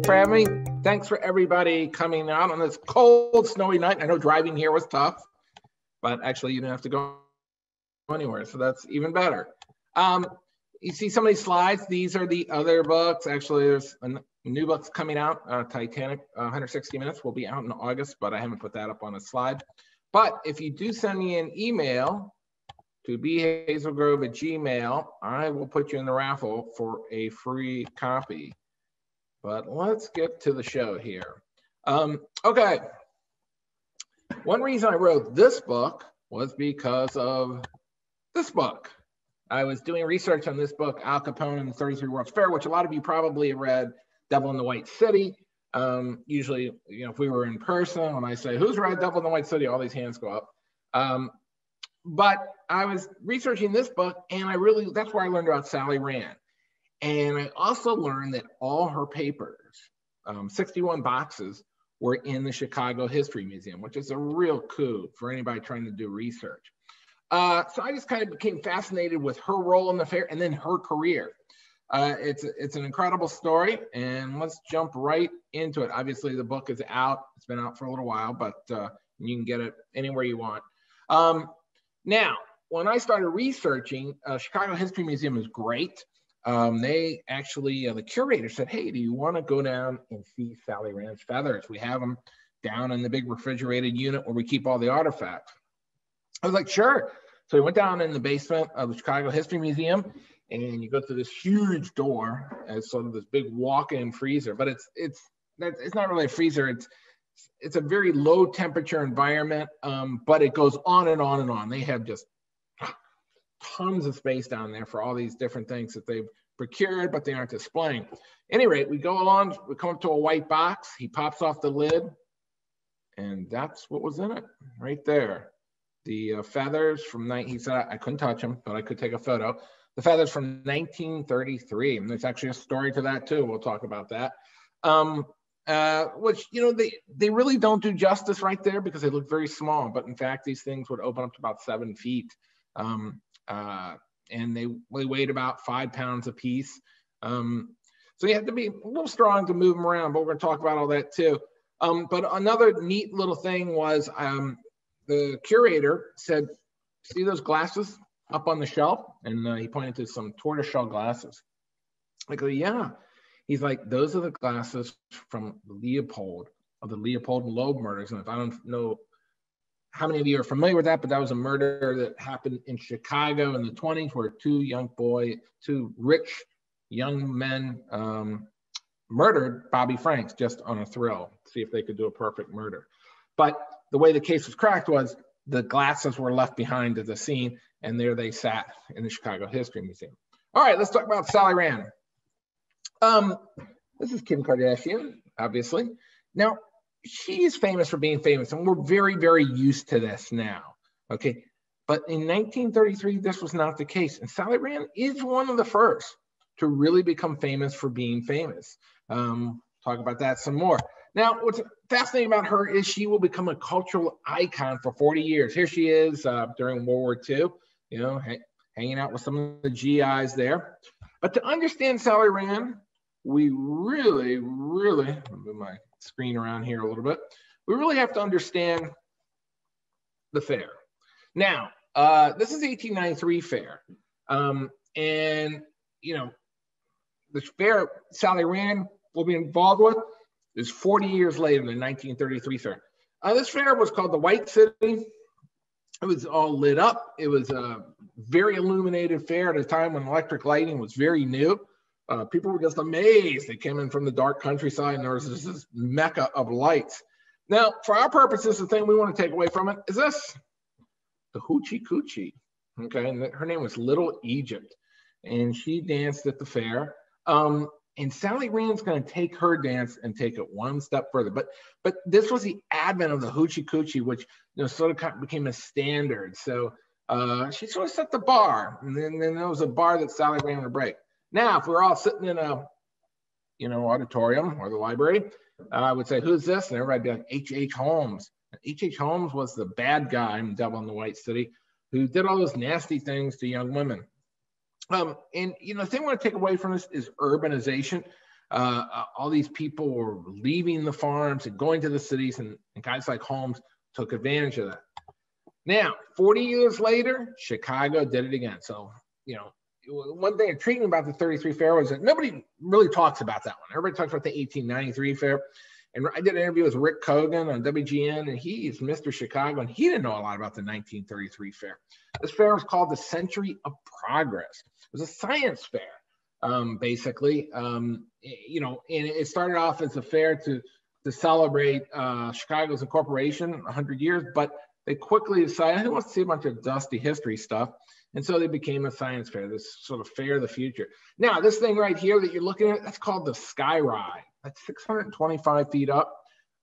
for having me. Thanks for everybody coming out on this cold, snowy night. I know driving here was tough, but actually you didn't have to go anywhere, so that's even better. You see some of these slides. These are the other books. Actually, there's a new book's coming out, Titanic, 160 Minutes, will be out in August, but I haven't put that up on a slide. But if you do send me an email to bhazelgrove@gmail.com, I will put you in the raffle for a free copy. But let's get to the show here. Okay. One reason I wrote this book was because of this book. I was doing research on this book, Al Capone and the 33 World's Fair, which a lot of you probably have read, Devil in the White City. Usually, you know, if we were in person, when I say, who's read Devil in the White City, all these hands go up. But I was researching this book, and that's where I learned about Sally Rand. And I also learned that all her papers, 61 boxes, were in the Chicago History Museum, which is a real coup for anybody trying to do research. So I just kind of became fascinated with her role in the fair and then her career. It's an incredible story, and let's jump right into it. Obviously, the book is out. It's been out for a little while, but you can get it anywhere you want. Now, when I started researching, Chicago History Museum is great. They actually, the curator said, hey, do you want to go down and see Sally Rand's feathers? We have them down in the big refrigerated unit where we keep all the artifacts. I was like, sure. So we went down in the basement of the Chicago History Museum, and you go through this huge door as sort of this big walk-in freezer, but it's not really a freezer. It's a very low temperature environment, but it goes on and on and on. They have just tons of space down there for all these different things that they've procured, but they aren't displaying. At any rate, we go along, we come up to a white box. He pops off the lid, and that's what was in it right there. The feathers from, he said I couldn't touch them, but I could take a photo. The feathers from 1933, and there's actually a story to that too. We'll talk about that. Which, you know, they really don't do justice right there because they look very small, but in fact, these things would open up to about 7 feet. And they weighed about 5 pounds a piece. So you have to be a little strong to move them around, but we're gonna talk about all that too. But another neat little thing was the curator said, see those glasses up on the shelf? And he pointed to some tortoiseshell glasses. I go, yeah. He's like, those are the glasses from Leopold, of the Leopold and Loeb murders. And if I don't know how many of you are familiar with that, but that was a murder that happened in Chicago in the 20s where two rich young men murdered Bobby Franks just on a thrill, see if they could do a perfect murder. But the way the case was cracked was the glasses were left behind at the scene, and there they sat in the Chicago History Museum. All right, let's talk about Sally Rand. This is Kim Kardashian, obviously. Now, she is famous for being famous, and we're very, very used to this now, okay? But in 1933, this was not the case. And Sally Rand is one of the first to really become famous for being famous. Talk about that some more. Now, what's fascinating about her is she will become a cultural icon for 40 years. Here she is during World War II, you know, hanging out with some of the GIs there. But to understand Sally Rand, we really, move my screen around here a little bit. We really have to understand the fair. Now, this is the 1893 fair. And, you know, the fair Sally Rand will be involved with is 40 years later, the 1933 fair. This fair was called the White City. It was all lit up. It was a very illuminated fair at a time when electric lighting was very new. People were just amazed. They came in from the dark countryside, and there was this mecca of lights. Now, for our purposes, the thing we want to take away from it is this, the Hoochie Coochie. Okay, and her name was Little Egypt, and she danced at the fair. And Sally Rand's going to take her dance and take it one step further. But this was the advent of the Hoochie Coochie, which, you know, sort of became a standard. So she sort of set the bar, and then there was a bar that Sally Rand would break. Now, if we're all sitting in a, you know, auditorium or the library, I would say, who's this? And everybody'd be like, H.H. Holmes. H.H. Holmes was the bad guy in Devil in the White City who did all those nasty things to young women. And, you know, the thing I want to take away from this is urbanization. All these people were leaving the farms and going to the cities, and guys like Holmes took advantage of that. Now, 40 years later, Chicago did it again. So, you know, one thing intriguing about the 33 fair was that nobody really talks about that one. Everybody talks about the 1893 fair. And I did an interview with Rick Cogan on WGN, and he's Mr. Chicago, and he didn't know a lot about the 1933 fair. This fair was called the Century of Progress. It was a science fair, basically. You know, and it started off as a fair to celebrate Chicago's incorporation, 100 years, but they quickly decided, who wants to see a bunch of dusty history stuff? And so they became a science fair, this sort of fair of the future. Now, this thing right here that you're looking at, that's called the Sky Ride. That's 625 feet up.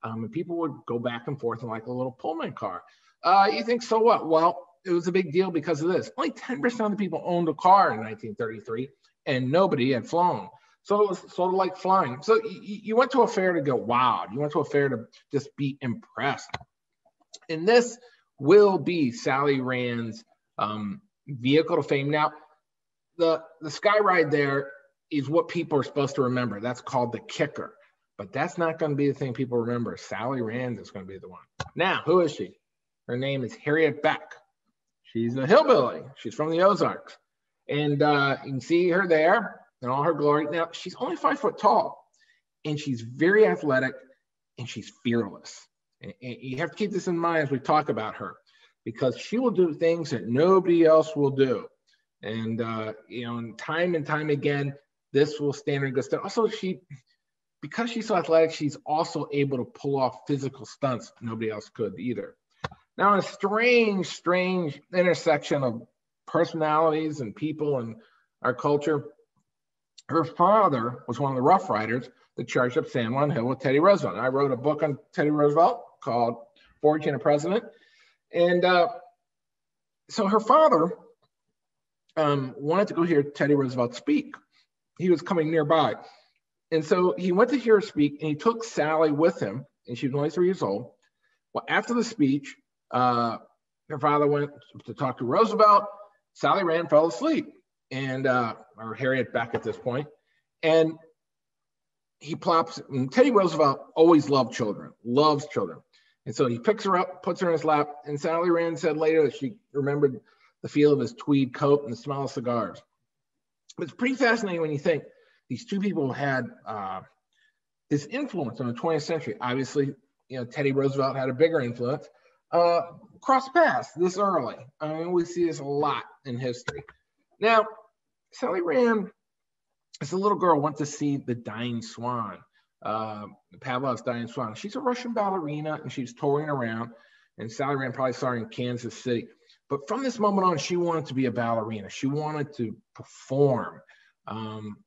And people would go back and forth in like a little Pullman car. You think, so what? Well, it was a big deal because of this. Only 10% of the people owned a car in 1933, and nobody had flown. So it was sort of like flying. So you went to a fair to go wow. You went to a fair to just be impressed. And this will be Sally Rand's vehicle to fame. Now, the Sky Ride there is what people are supposed to remember. That's called the kicker. But that's not going to be the thing people remember. Sally Rand is going to be the one. Now, who is she? Her name is Harriet Beck. She's a hillbilly. She's from the Ozarks. And you can see her there in all her glory. Now, she's only 5 foot tall, and she's very athletic, and she's fearless. And you have to keep this in mind as we talk about her, because she will do things that nobody else will do. And, you know, and time again, this will stand her in good stead. Also, because she's so athletic, she's also able to pull off physical stunts nobody else could either. Now, in a strange intersection of personalities and people and our culture, her father was one of the Rough Riders that charged up San Juan Hill with Teddy Roosevelt. I wrote a book on Teddy Roosevelt called Fortune of President. And so her father wanted to go hear Teddy Roosevelt speak. He was coming nearby. And so he went to hear her speak, and he took Sally with him, and she was only 3 years old. Well, after the speech, her father went to talk to Roosevelt. Sally Rand fell asleep, and or Harriet Beck at this point. And he plops, and Teddy Roosevelt always loved children, loves children. And so he picks her up, puts her in his lap, and Sally Rand said later that she remembered the feel of his tweed coat and the smell of cigars. But it's pretty fascinating when you think these two people had this influence in the 20th century. Obviously, you know, Teddy Roosevelt had a bigger influence. Cross paths this early. I mean, we see this a lot in history. Now, Sally Rand, as a little girl, went to see The Dying Swan, Pavlov's Dying Swan. She's a Russian ballerina, and she's touring around. And Sally Rand probably saw her in Kansas City. But from this moment on, she wanted to be a ballerina. She wanted to perform.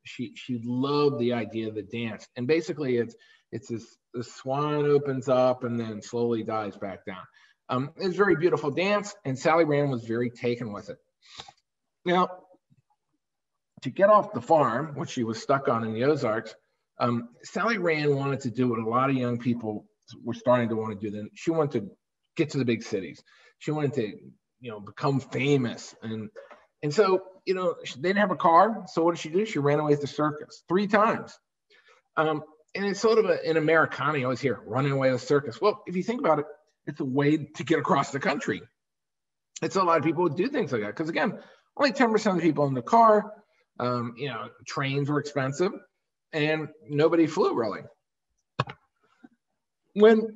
She loved the idea of the dance. And basically, it's this, the swan opens up and then slowly dies back down. It's a very beautiful dance, and Sally Rand was very taken with it. Now, to get off the farm, which she was stuck on in the Ozarks, Sally Rand wanted to do what a lot of young people were starting to want to do. Then she wanted to get to the big cities. She wanted to, you know, become famous. And so, you know, they didn't have a car. So what did she do? She ran away to the circus 3 times. And it's sort of an Americana, you always hear, running away to the circus. Well, if you think about it, it's a way to get across the country. It's a lot of people would do things like that. Because again, only 10% of the people in the car, you know, trains were expensive and nobody flew really. When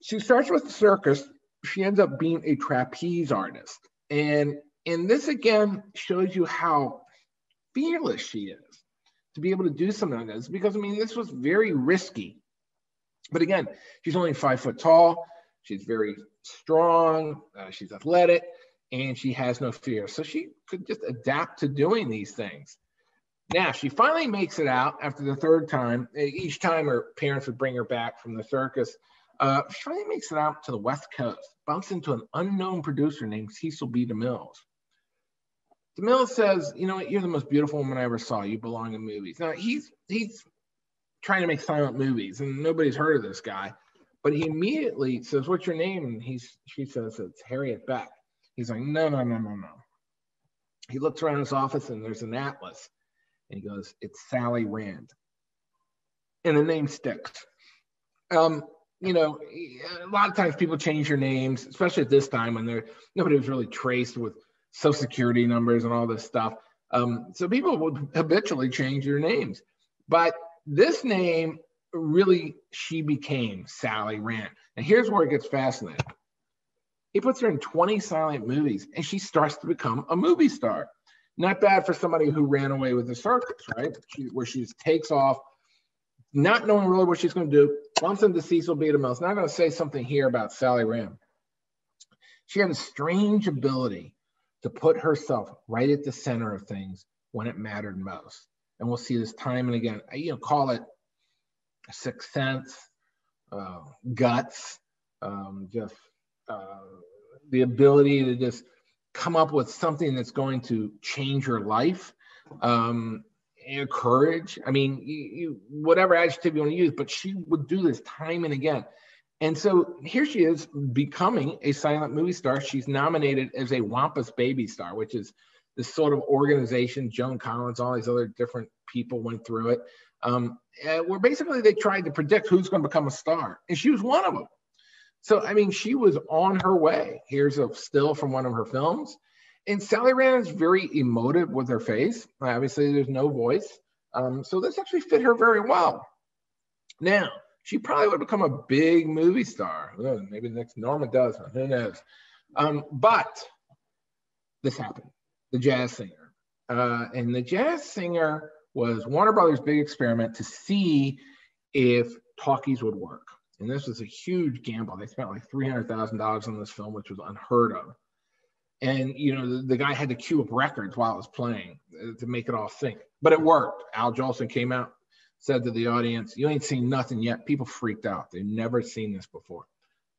she starts with the circus, she ends up being a trapeze artist. And this again shows you how fearless she is to be able to do something like this, because I mean, this was very risky. But again, she's only 5 foot tall. She's very strong. She's athletic, and she has no fear. So she could just adapt to doing these things. Now, she finally makes it out after the 3rd time. Each time her parents would bring her back from the circus. She finally makes it out to the West Coast, bumps into an unknown producer named Cecil B. DeMille. DeMille says, you know what, you're the most beautiful woman I ever saw. You belong in movies. Now, he's trying to make silent movies, and nobody's heard of this guy. But he immediately says, what's your name? And she says, it's Harriet Beck. He's like, no. He looks around his office, and there's an atlas. And he goes, it's Sally Rand. and the name sticks. You know, a lot of times people change their names, especially at this time when nobody was really traced with social security numbers and all this stuff. So people would habitually change their names. But this name, really, she became Sally Rand. And here's where it gets fascinating. He puts her in 20 silent movies, and she starts to become a movie star. Not bad for somebody who ran away with the circus, right? Where she just takes off, not knowing really what she's going to do, bumps into Cecil B. DeMille. Now I'm going to say something here about Sally Rand. She had a strange ability to put herself right at the center of things when it mattered most. And we'll see this time and again. You know, call it a sixth sense, guts, just the ability to just come up with something that's going to change your life. Courage. I mean, whatever adjective you want to use, but she would do this time and again. And so here she is becoming a silent movie star. She's nominated as a Wampus Baby Star, which is this sort of organization. Joan Collins, all these other different people went through it, where basically they tried to predict who's going to become a star. And she was one of them. So, I mean, she was on her way. Here's a still from one of her films. And Sally Rand is very emotive with her face. Obviously, there's no voice. So this actually fit her very well. Now, she probably would become a big movie star. Maybe the next Norma does, who knows? But this happened, the jazz singer. And the jazz singer was Warner Brothers' big experiment to see if talkies would work. And this was a huge gamble. They spent like $300,000 on this film, which was unheard of. And, you know, the guy had to cue up records while it was playing to make it all sync. But it worked. Al Jolson came out, said to the audience, "You ain't seen nothing yet." People freaked out. They'd never seen this before.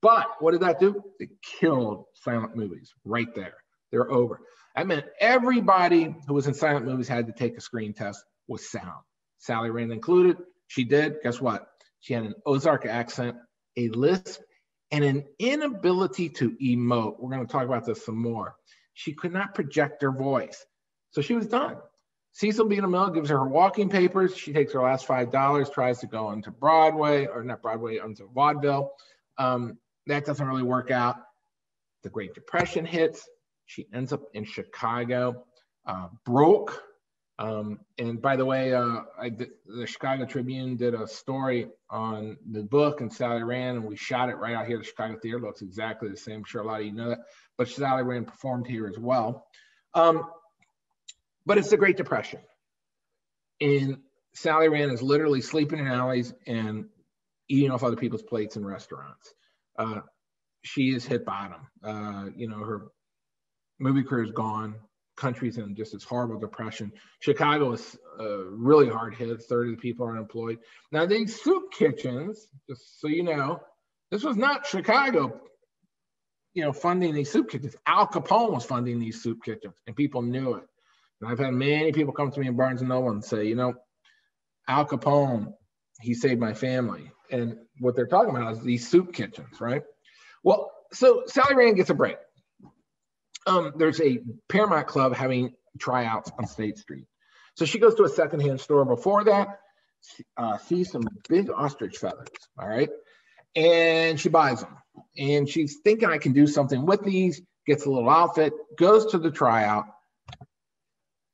But what did that do? It killed silent movies right there. They're over. I meant everybody who was in silent movies had to take a screen test with sound. Sally Rand included. She did. Guess what? She had an Ozark accent, a lisp, and an inability to emote. We're going to talk about this some more. She could not project her voice. So she was done. Cecil B. DeMille gives her walking papers. She takes her last $5, tries to go onto Broadway, or not Broadway, onto vaudeville. That doesn't really work out. The Great Depression hits. She ends up in Chicago, broke. And by the way, the Chicago Tribune did a story on the book and Sally Rand, and we shot it right out here at the Chicago Theater. It looks exactly the same. I'm sure a lot of you know that. But Sally Rand performed here as well. But it's the Great Depression. And Sally Rand is literally sleeping in alleys and eating off other people's plates in restaurants. She is hit bottom. You know, her movie career is gone. Country's in just this horrible depression. Chicago is really hard hit. A third of the people are unemployed. Now, these soup kitchens, just so you know, this was not Chicago, you know, funding these soup kitchens. Al Capone was funding these soup kitchens, and people knew it. And I've had many people come to me in Barnes & Noble and say, you know, Al Capone, he saved my family. And what they're talking about is these soup kitchens, right? Well, so Sally Rand gets a break. There's a Paramount Club having tryouts on State Street. So she goes to a secondhand store before that, sees some big ostrich feathers, all right? And she buys them. And she's thinking, I can do something with these, gets a little outfit, goes to the tryout,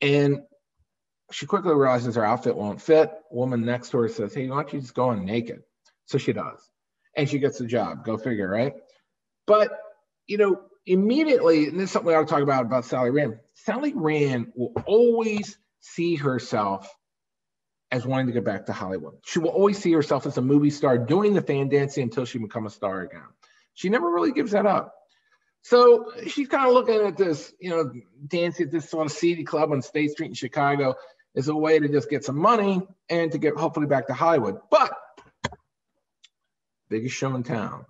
and she quickly realizes her outfit won't fit. A woman next to her says, hey, why don't you just go on naked? So she does. And she gets the job. Go figure, right? But, you know, immediately, and this is something we ought to talk about Sally Rand. Sally Rand will always see herself as wanting to get back to Hollywood. She will always see herself as a movie star doing the fan dancing until she becomes a star again. She never really gives that up. So she's kind of looking at this, you know, dancing at this sort of seedy club on State Street in Chicago as a way to just get some money and to get hopefully back to Hollywood. But biggest show in town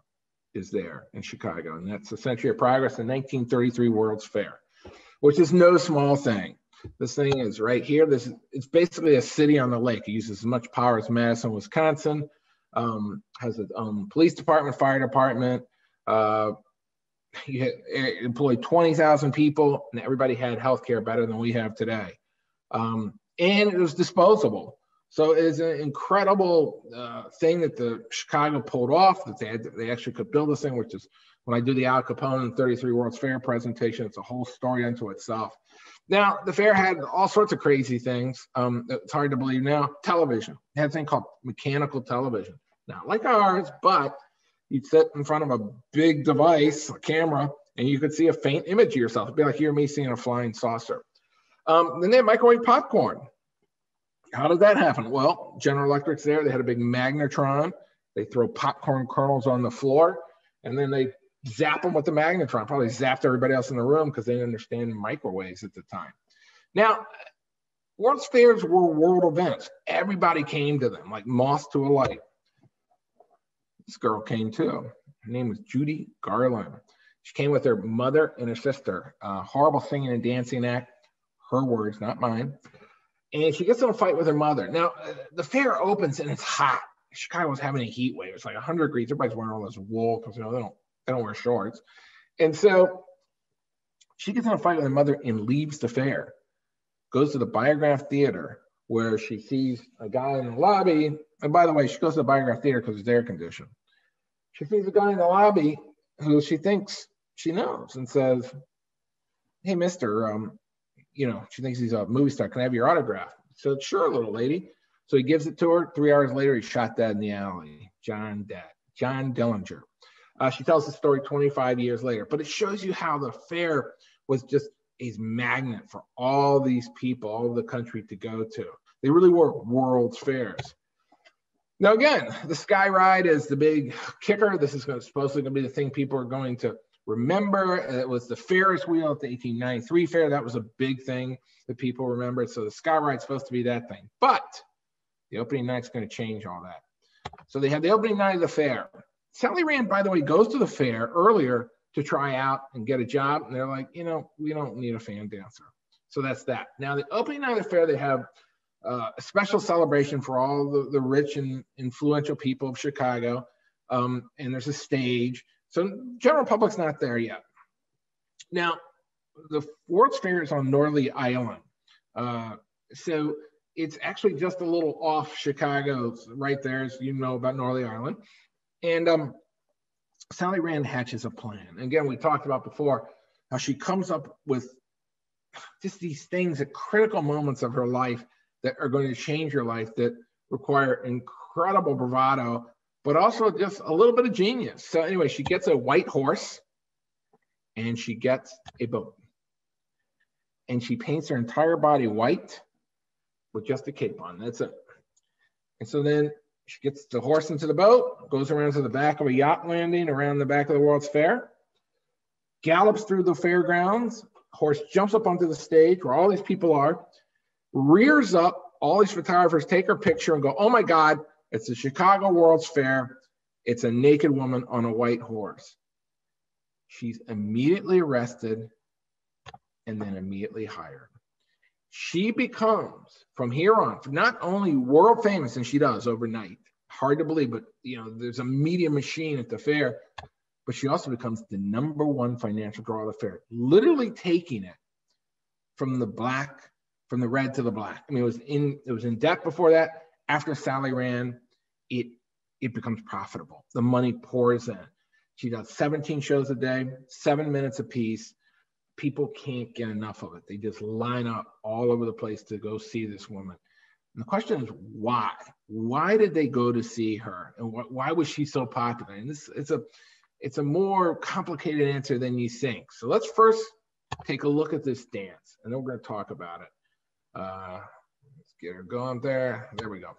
is there in Chicago, and that's the Century of Progress, the 1933 World's Fair, which is no small thing. This thing is right here. It's basically a city on the lake. It uses as much power as Madison, Wisconsin. Has its own police department, fire department. It employed 20,000 people, and everybody had health care better than we have today. And it was disposable. So it's an incredible thing that the Chicago pulled off, that they actually could build this thing, which is when I do the Al Capone and 33 World's Fair presentation, it's a whole story unto itself. Now, the fair had all sorts of crazy things. It's hard to believe now. Television. It had a thing called mechanical television. Not like ours, but you'd sit in front of a big device, a camera, and you could see a faint image of yourself. It'd be like you or me seeing a flying saucer. Then they had microwave popcorn. How did that happen? Well, General Electric's there. They had a big magnetron. They throw popcorn kernels on the floor, and then they zap them with the magnetron. Probably zapped everybody else in the room because they didn't understand microwaves at the time. Now, World's Fairs were world events. Everybody came to them like moths to a light. This girl came too. Her name was Judy Garland. She came with her mother and her sister. Horrible singing and dancing act. Her words, not mine. And she gets in a fight with her mother. Now, the fair opens and it's hot. Chicago was having a heat wave. It's like 100 degrees. Everybody's wearing all this wool because they don't wear shorts. And so she gets in a fight with her mother and leaves the fair. Goes to the Biograph Theater where she sees a guy in the lobby. And by the way, she goes to the Biograph Theater because it's air conditioned. She sees a guy in the lobby who she thinks she knows and says, "Hey, mister, she thinks he's a movie star. Can I have your autograph?" She said, "Sure, little lady." So he gives it to her. 3 hours later, he's shot dead in the alley. John Dillinger. She tells the story 25 years later, but it shows you how the fair was just a magnet for all these people, all over the country to go to. They really were world's fairs. Now, again, the Sky Ride is the big kicker. This is supposedly going to be the thing people are going to remember. It was the Ferris wheel at the 1893 fair. That was a big thing that people remembered. So the Sky Ride's supposed to be that thing. But the opening night's going to change all that. So they had the opening night of the fair. Sally Rand, by the way, goes to the fair earlier to try out and get a job. And they're like, we don't need a fan dancer. So that's that. Now, the opening night of the fair, they have a special celebration for all the rich and influential people of Chicago. And there's a stage. So general public's not there yet. Now, the World's Fair is on Norley Island. So it's actually just a little off Chicago, right there, as you know about Norley Island. And Sally Rand hatches a plan. Again, we talked about before how she comes up with just these things at critical moments of her life that are going to change her life, that require incredible bravado, but also just a little bit of genius. So anyway, she gets a white horse and she gets a boat. And she paints her entire body white with just a cape on. That's it. And so then she gets the horse into the boat, goes around to the back of a yacht landing around the back of the World's Fair, gallops through the fairgrounds, horse jumps up onto the stage where all these people are, rears up, all these photographers take her picture and go, "Oh my God, it's the Chicago World's Fair. It's a naked woman on a white horse." She's immediately arrested and then immediately hired. She becomes, from here on, not only world famous, and she does overnight, hard to believe, but there's a media machine at the fair, but she also becomes the #1 financial draw of the fair, literally taking it from the red to the black. I mean, it was in debt before that. After Sally Rand, it becomes profitable. The money pours in. She does 17 shows a day, 7 minutes apiece. People can't get enough of it. They just line up all over the place to go see this woman. And the question is, why? Why did they go to see her? And why was she so popular? And it's a more complicated answer than you think. So let's first take a look at this dance, and then we're going to talk about it. Let's get her going there. There we go.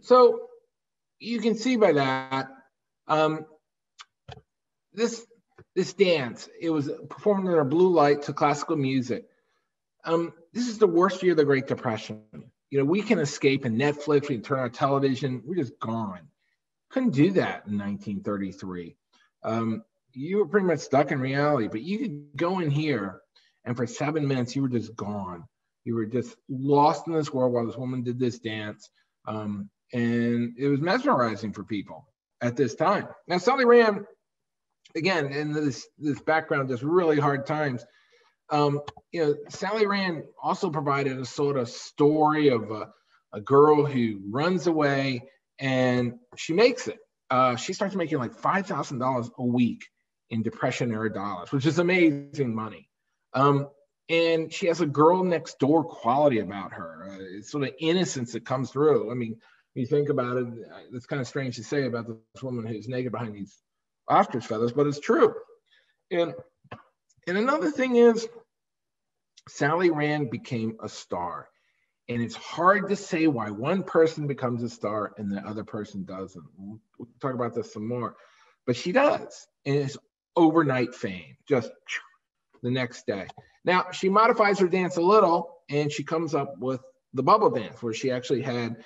So you can see by that, this dance, it was performed under blue light to classical music. This is the worst year of the Great Depression. You know, we can escape in Netflix, we can turn on television, we're just gone. Couldn't do that in 1933. You were pretty much stuck in reality, but you could go in here and for 7 minutes, you were just gone. You were just lost in this world while this woman did this dance. And it was mesmerizing for people at this time. Now, Sally Rand, again, in this background, just really hard times. You know, Sally Rand also provided a sort of story of a girl who runs away and she makes it. She starts making like $5,000 a week in Depression era dollars, which is amazing money. And she has a girl next door quality about her. It's sort of innocence that comes through. I mean, when you think about it, it's kind of strange to say about this woman who's naked behind these ostrich feathers, but it's true. And another thing is, Sally Rand became a star. And it's hard to say why one person becomes a star and the other person doesn't. We'll talk about this some more. But she does. And it's overnight fame, just the next day. Now, she modifies her dance a little, and she comes up with the bubble dance, where she actually had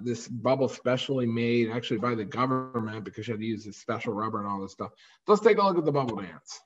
this bubble specially made, actually by the government, because she had to use this special rubber and all this stuff. So let's take a look at the bubble dance.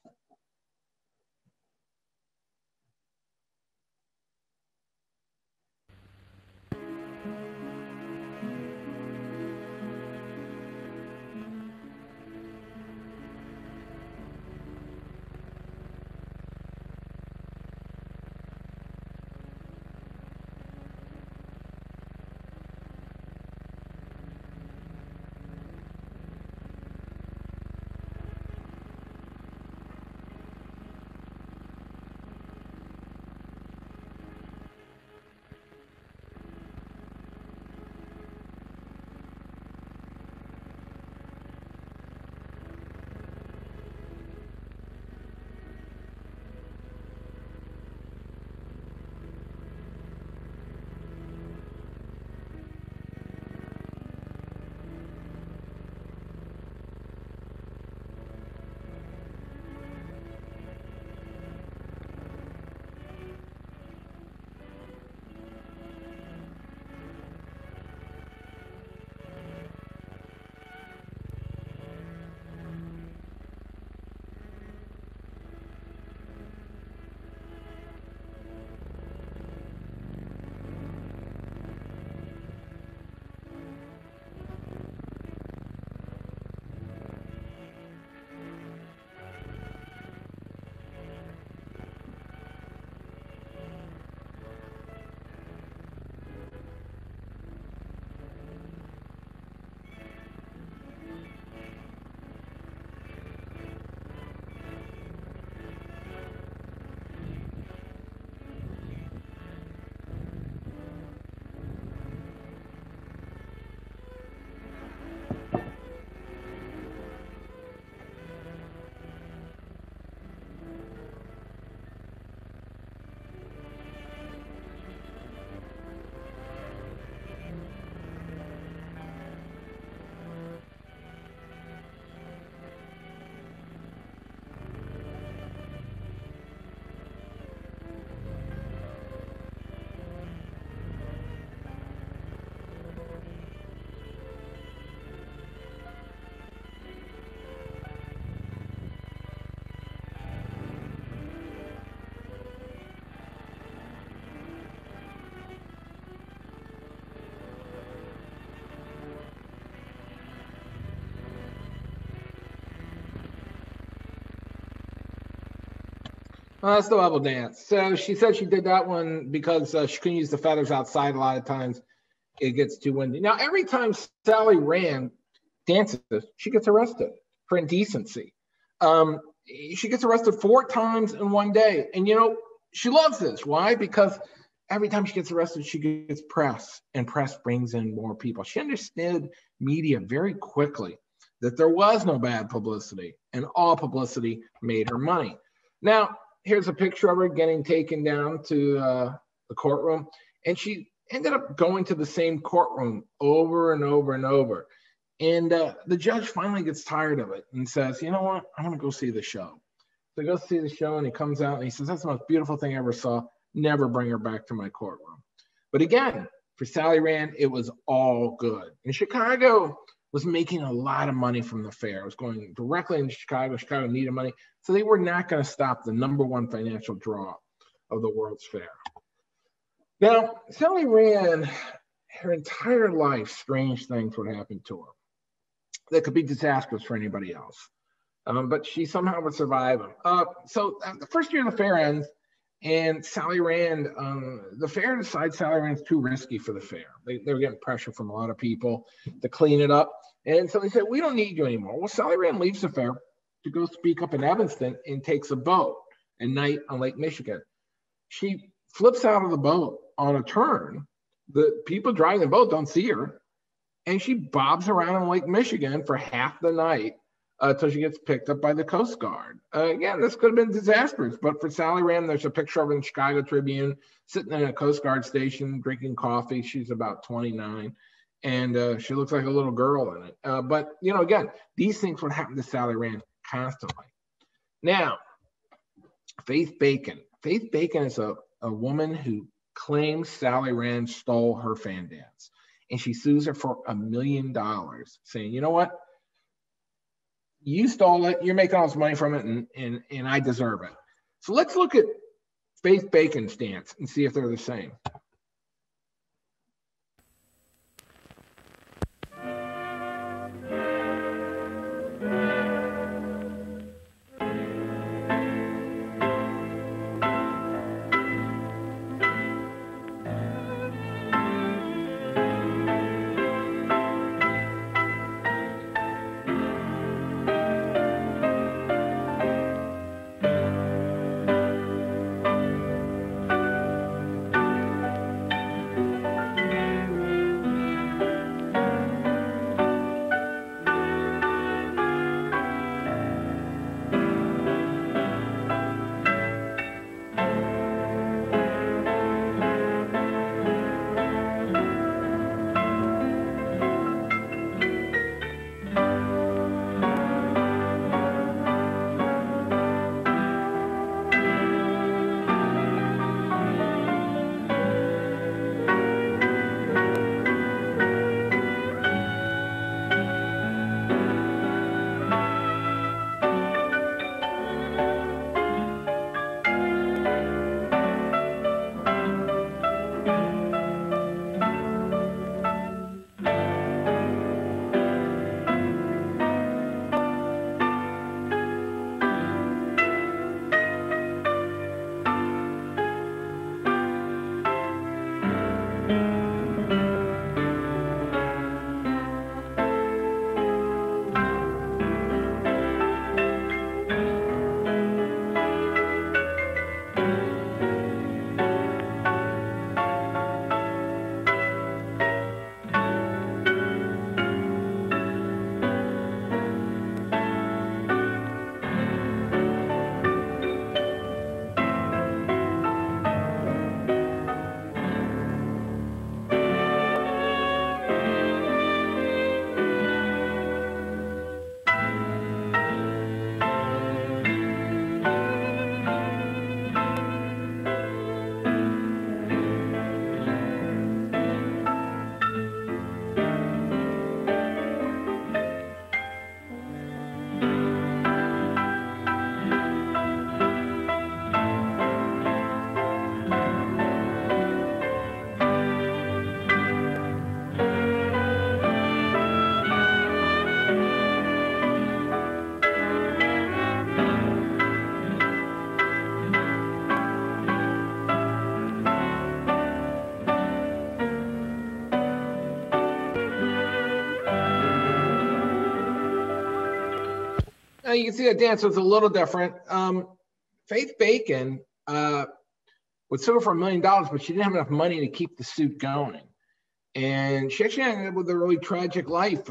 Well, that's the bubble dance. So she said she did that one because she couldn't use the feathers outside a lot of times. It gets too windy. Now, every time Sally Rand dances, she gets arrested for indecency. She gets arrested 4 times in one day. And, you know, she loves this. Why? Because every time she gets arrested, she gets press, and press brings in more people. She understood media very quickly, that there was no bad publicity, and all publicity made her money. Now, here's a picture of her getting taken down to the courtroom, and she ended up going to the same courtroom over and over and over. And the judge finally gets tired of it and says, you know what, I'm going to go see the show. So he goes to see the show and he comes out and he says, that's the most beautiful thing I ever saw. Never bring her back to my courtroom. But again, for Sally Rand, it was all good. And Chicago was making a lot of money from the fair. It was going directly into Chicago. Chicago needed money. So they were not going to stop the #1 financial draw of the World's Fair. Now, Sally Rand, her entire life, strange things would happen to her that could be disastrous for anybody else. But she somehow would survive them. So the first year of the fair ends, and Sally Rand, the fair decides Sally Rand's too risky for the fair. They were getting pressure from a lot of people to clean it up. And so they said, we don't need you anymore. Well, Sally Rand leaves the fair to go speak up in Evanston and takes a boat at night on Lake Michigan. She flips out of the boat on a turn. The people driving the boat don't see her. And she bobs around in Lake Michigan for half the night until she gets picked up by the Coast Guard. Again, this could have been disastrous, but for Sally Rand, there's a picture of her in the Chicago Tribune sitting in a Coast Guard station drinking coffee. She's about 29, and she looks like a little girl in it. But, you know, again, these things would happen to Sally Rand constantly. Now, Faith Bacon. Faith Bacon is a woman who claims Sally Rand stole her fan dance. And she sues her for $1 million, saying, you know what? You stole it. You're making all this money from it, and I deserve it. So let's look at Faith Bacon's dance and see if they're the same. You can see that dance was a little different. Faith Bacon would sue her for $1 million, but she didn't have enough money to keep the suit going. And she actually ended up with a really tragic life.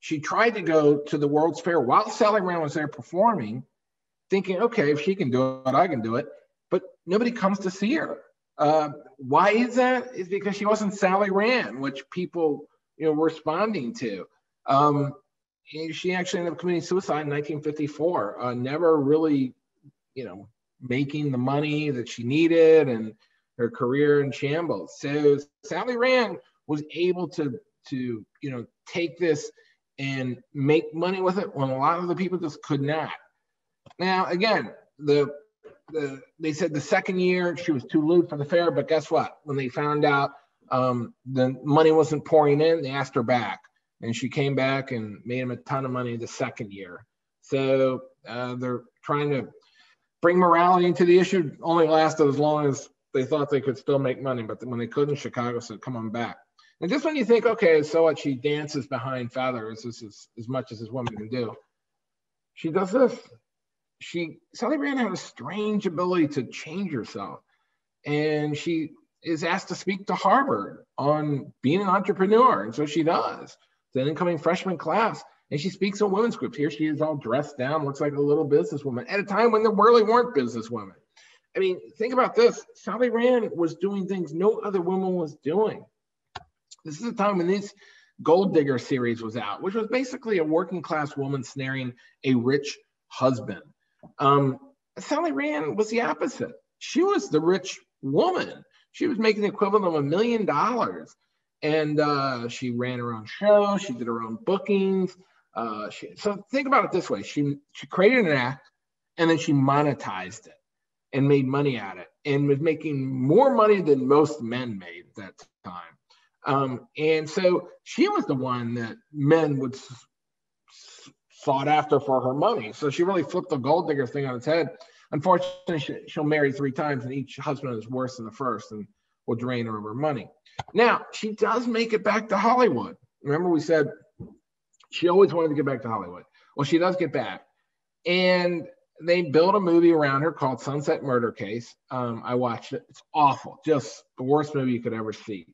She tried to go to the World's Fair while Sally Rand was there performing, thinking, okay, if she can do it, I can do it. But nobody comes to see her. Why is that? Is because she wasn't Sally Rand, which people, were responding to. She actually ended up committing suicide in 1954, never really, making the money that she needed, and her career in shambles. So Sally Rand was able to take this and make money with it when a lot of the people just could not. Now, again, they said the second year she was too lewd for the fair, but guess what? When they found out the money wasn't pouring in, they asked her back, and she came back and made them a ton of money the second year. So they're trying to bring morality into the issue. Only lasted as long as they thought they could still make money, but when they couldn't, Chicago said, come on back. And just when you think, okay, so what, she dances behind feathers, this is as much as this woman can do, she does this. Sally Rand had a strange ability to change herself. And she is asked to speak to Harvard on being an entrepreneur. And so she does. It's an incoming freshman class. And she speaks in women's groups. Here she is all dressed down, looks like a little businesswoman at a time when there really weren't businesswomen. I mean, think about this. Sally Rand was doing things no other woman was doing. This is a time when this Gold Digger series was out, which was basically a working class woman snaring a rich husband. Sally Rand was the opposite. She was the rich woman. She was making the equivalent of $1 million. And she ran her own show. She did her own bookings. So think about it this way. She created an act, and then she monetized it and made money at it, and was making more money than most men made at that time. And so she was the one that men would sought after for her money. So she really flipped the gold digger thing on its head. Unfortunately, she'll marry 3 times, and each husband is worse than the first and will drain her of her money. Now, she does make it back to Hollywood. Remember, we said she always wanted to get back to Hollywood. Well, she does get back. And they built a movie around her called Sunset Murder Case. I watched it. It's awful. Just the worst movie you could ever see.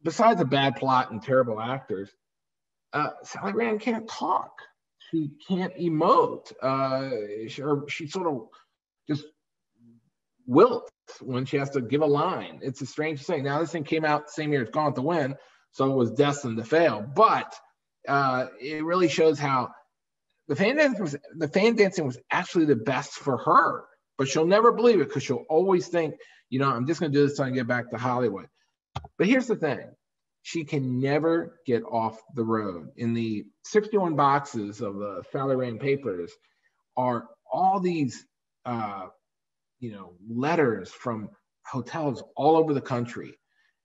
Besides a bad plot and terrible actors, Sally Rand can't talk. She can't emote. She sort of just wilts when she has to give a line. It's a strange thing. Now, this thing came out the same year as Gone with the Wind, so it was destined to fail. But it really shows how the fan dancing was actually the best for her. But she'll never believe it, because she'll always think, I'm just going to do this until I get back to Hollywood. But here's the thing. She can never get off the road. In the 61 boxes of the Sally Rand papers are all these, letters from hotels all over the country.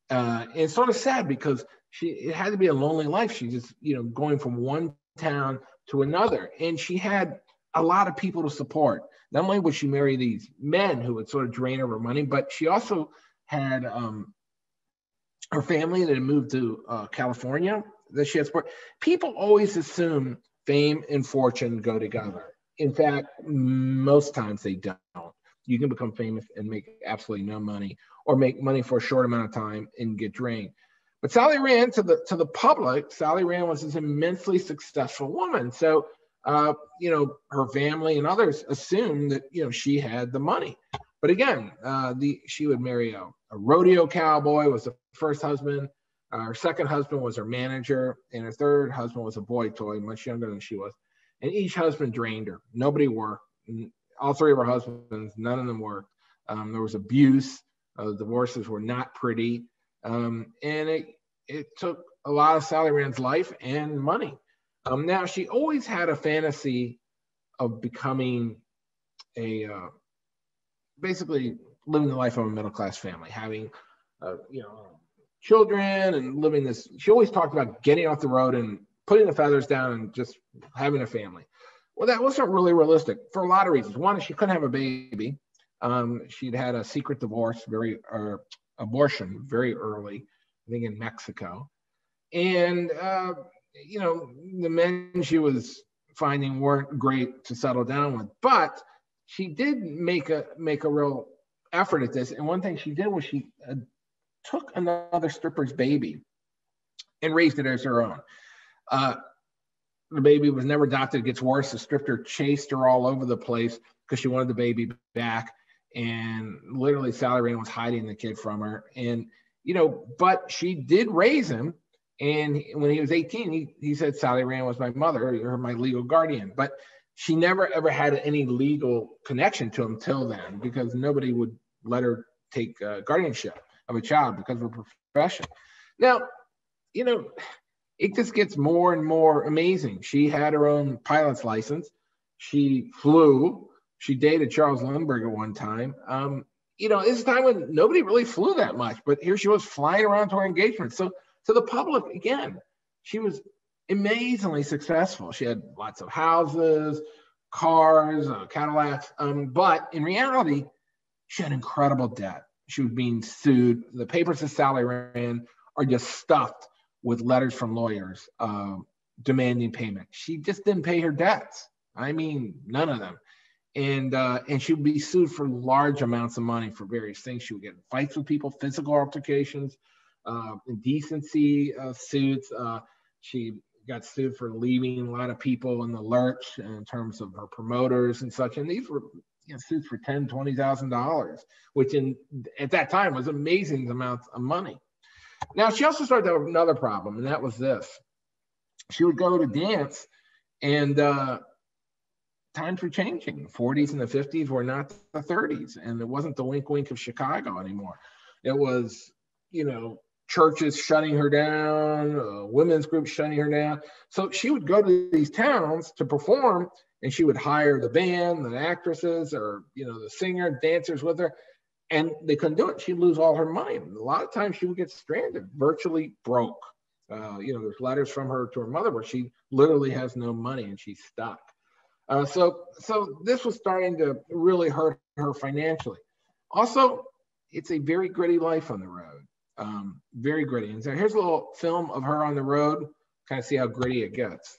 And it's sort of sad, because it had to be a lonely life. She just, going from one town to another. And she had a lot of people to support. Not only would she marry these men who would sort of drain her money, but she also had her family that had moved to California that she had support. People always assume fame and fortune go together. In fact, most times they don't. You can become famous and make absolutely no money, or make money for a short amount of time and get drained. But Sally Rand, to the public, Sally Rand was this immensely successful woman. So, her family and others assumed that, she had the money. But again, she would marry a rodeo cowboy, was the first husband. Her second husband was her manager, and her third husband was a boy toy, much younger than she was. And each husband drained her. Nobody worked. All 3 of her husbands, none of them worked. There was abuse. Divorces were not pretty. And it took a lot of Sally Rand's life and money. Now, she always had a fantasy of becoming basically living the life of a middle-class family, having, children and living this. She always talked about getting off the road and putting the feathers down and just having a family. Well, that wasn't really realistic for a lot of reasons. One is she couldn't have a baby. She'd had a secret divorce, abortion very early, I think in Mexico. And, the men she was finding weren't great to settle down with. But she did make a real effort at this. And one thing she did was she took another stripper's baby and raised it as her own. The baby was never adopted. It gets worse. The stripper chased her all over the place because she wanted the baby back. and literally Sally Rand was hiding the kid from her. And, but she did raise him. And when he was 18, he said Sally Rand was my mother, or my legal guardian. But she never, ever had any legal connection to him till then, because nobody would let her take guardianship of a child because of her profession. Now, it just gets more and more amazing. She had her own pilot's license. She flew. She dated Charles Lindbergh at one time. This is a time when nobody really flew that much, but here she was flying around to her engagement. So to the public, again, she was amazingly successful. She had lots of houses, cars, Cadillacs, but in reality, she had incredible debt. She was being sued. The papers of Sally Rand are just stuffed with letters from lawyers demanding payment. She just didn't pay her debts. I mean, none of them. And she would be sued for large amounts of money for various things. She would get in fights with people, physical altercations, indecency suits. She got sued for leaving a lot of people in the lurch in terms of her promoters and such. And these were suits for $10,000, $20,000, which at that time was amazing amounts of money. Now, she also started to have another problem, and that was this. She would go to dance, and times were changing. The 40s and the 50s were not the 30s, and it wasn't the wink wink of Chicago anymore. It was, churches shutting her down, women's groups shutting her down. So she would go to these towns to perform, and she would hire the band, the actresses, or, the singer, dancers with her, and they couldn't do it. She'd lose all her money. A lot of times she would get stranded, virtually broke. There's letters from her to her mother where she literally has no money and she's stuck. So this was starting to really hurt her financially. Also, it's a very gritty life on the road, very gritty. And so here's a little film of her on the road, kind of see how gritty it gets.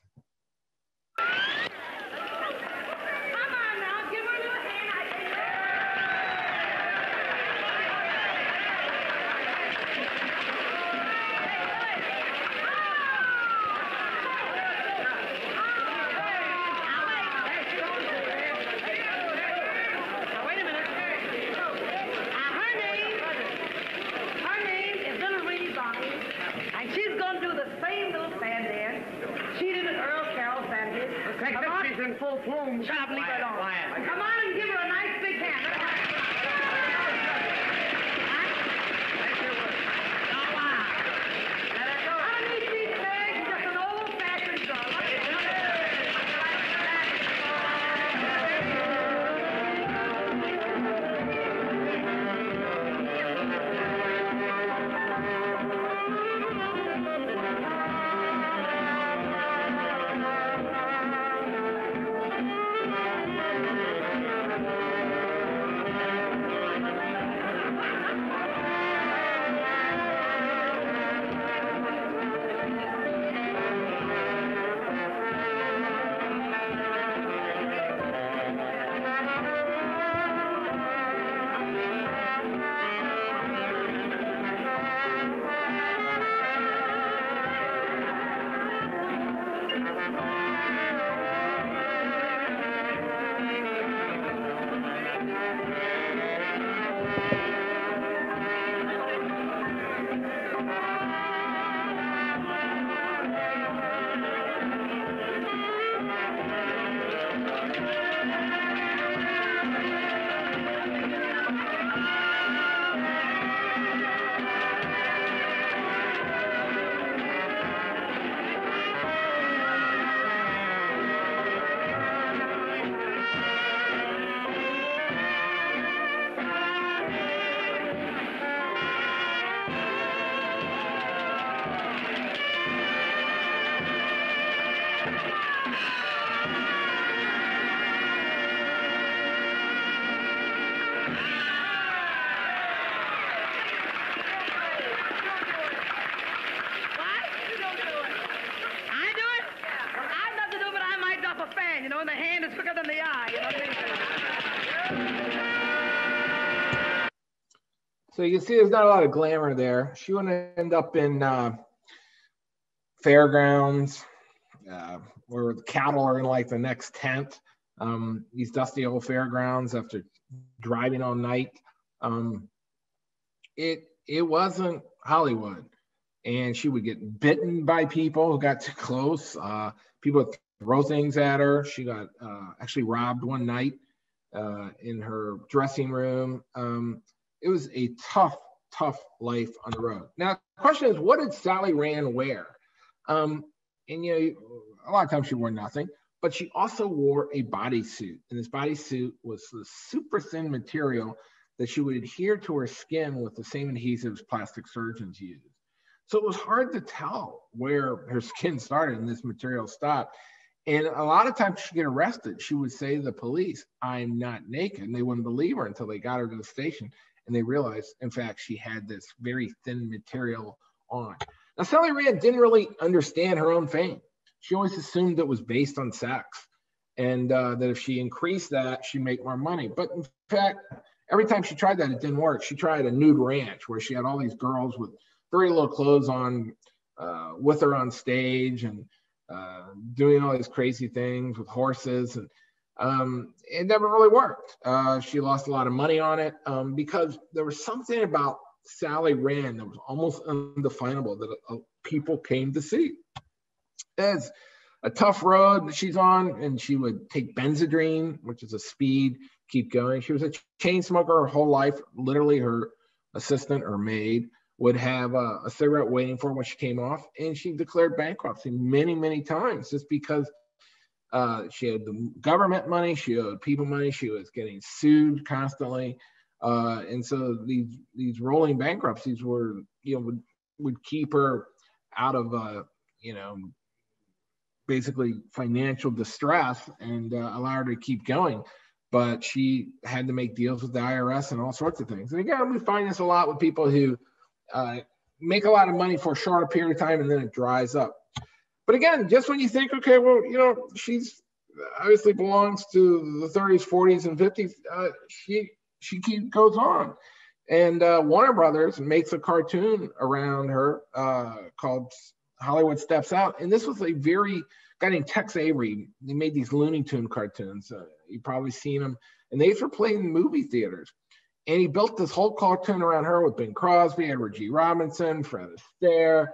The hand is quicker than the eye. You know what I mean? So you can see there's not a lot of glamour there. She would end up in fairgrounds where the cattle are in like the next tent. these dusty old fairgrounds after driving all night. It wasn't Hollywood. And she would get bitten by people who got too close. People would throw things at her. She got actually robbed one night in her dressing room. It was a tough life on the road. Now, the question is, what did Sally Rand wear? And a lot of times she wore nothing, but she also wore a bodysuit. And this bodysuit was the super thin material that she would adhere to her skin with the same adhesives plastic surgeons use. So it was hard to tell where her skin started and this material stopped. And a lot of times she'd get arrested. She would say to the police, "I'm not naked." And they wouldn't believe her until they got her to the station and they realized, in fact, she had this very thin material on. Now, Sally Rand didn't really understand her own fame. She always assumed it was based on sex and that if she increased that, she'd make more money. But in fact, every time she tried that, it didn't work. She tried a nude ranch where she had all these girls with very little clothes on with her on stage and doing all these crazy things with horses. And it never really worked. She lost a lot of money on it because there was something about Sally Rand that was almost undefinable that people came to see. It's a tough road that she's on, and she would take Benzedrine, which is a speed, keep going. She was a chain smoker her whole life. Literally, her assistant or maid would have a cigarette waiting for her when she came off, and she declared bankruptcy many times just because she had the government money, she owed people money, she was getting sued constantly, and so these rolling bankruptcies were, would keep her out of basically financial distress and allow her to keep going. But she had to make deals with the IRS and all sorts of things. And again, we find this a lot with people who make a lot of money for a shorter period of time and then it dries up. But again, just when you think, okay, well, she's obviously belongs to the 30s, 40s, and 50s, she goes on. And Warner Brothers makes a cartoon around her called Hollywood Steps Out. And this was a guy named Tex Avery. He made these Looney Tune cartoons. You've probably seen them. And these were played in movie theaters. And he built this whole cartoon around her with Bing Crosby, Edward G. Robinson, Fred Astaire,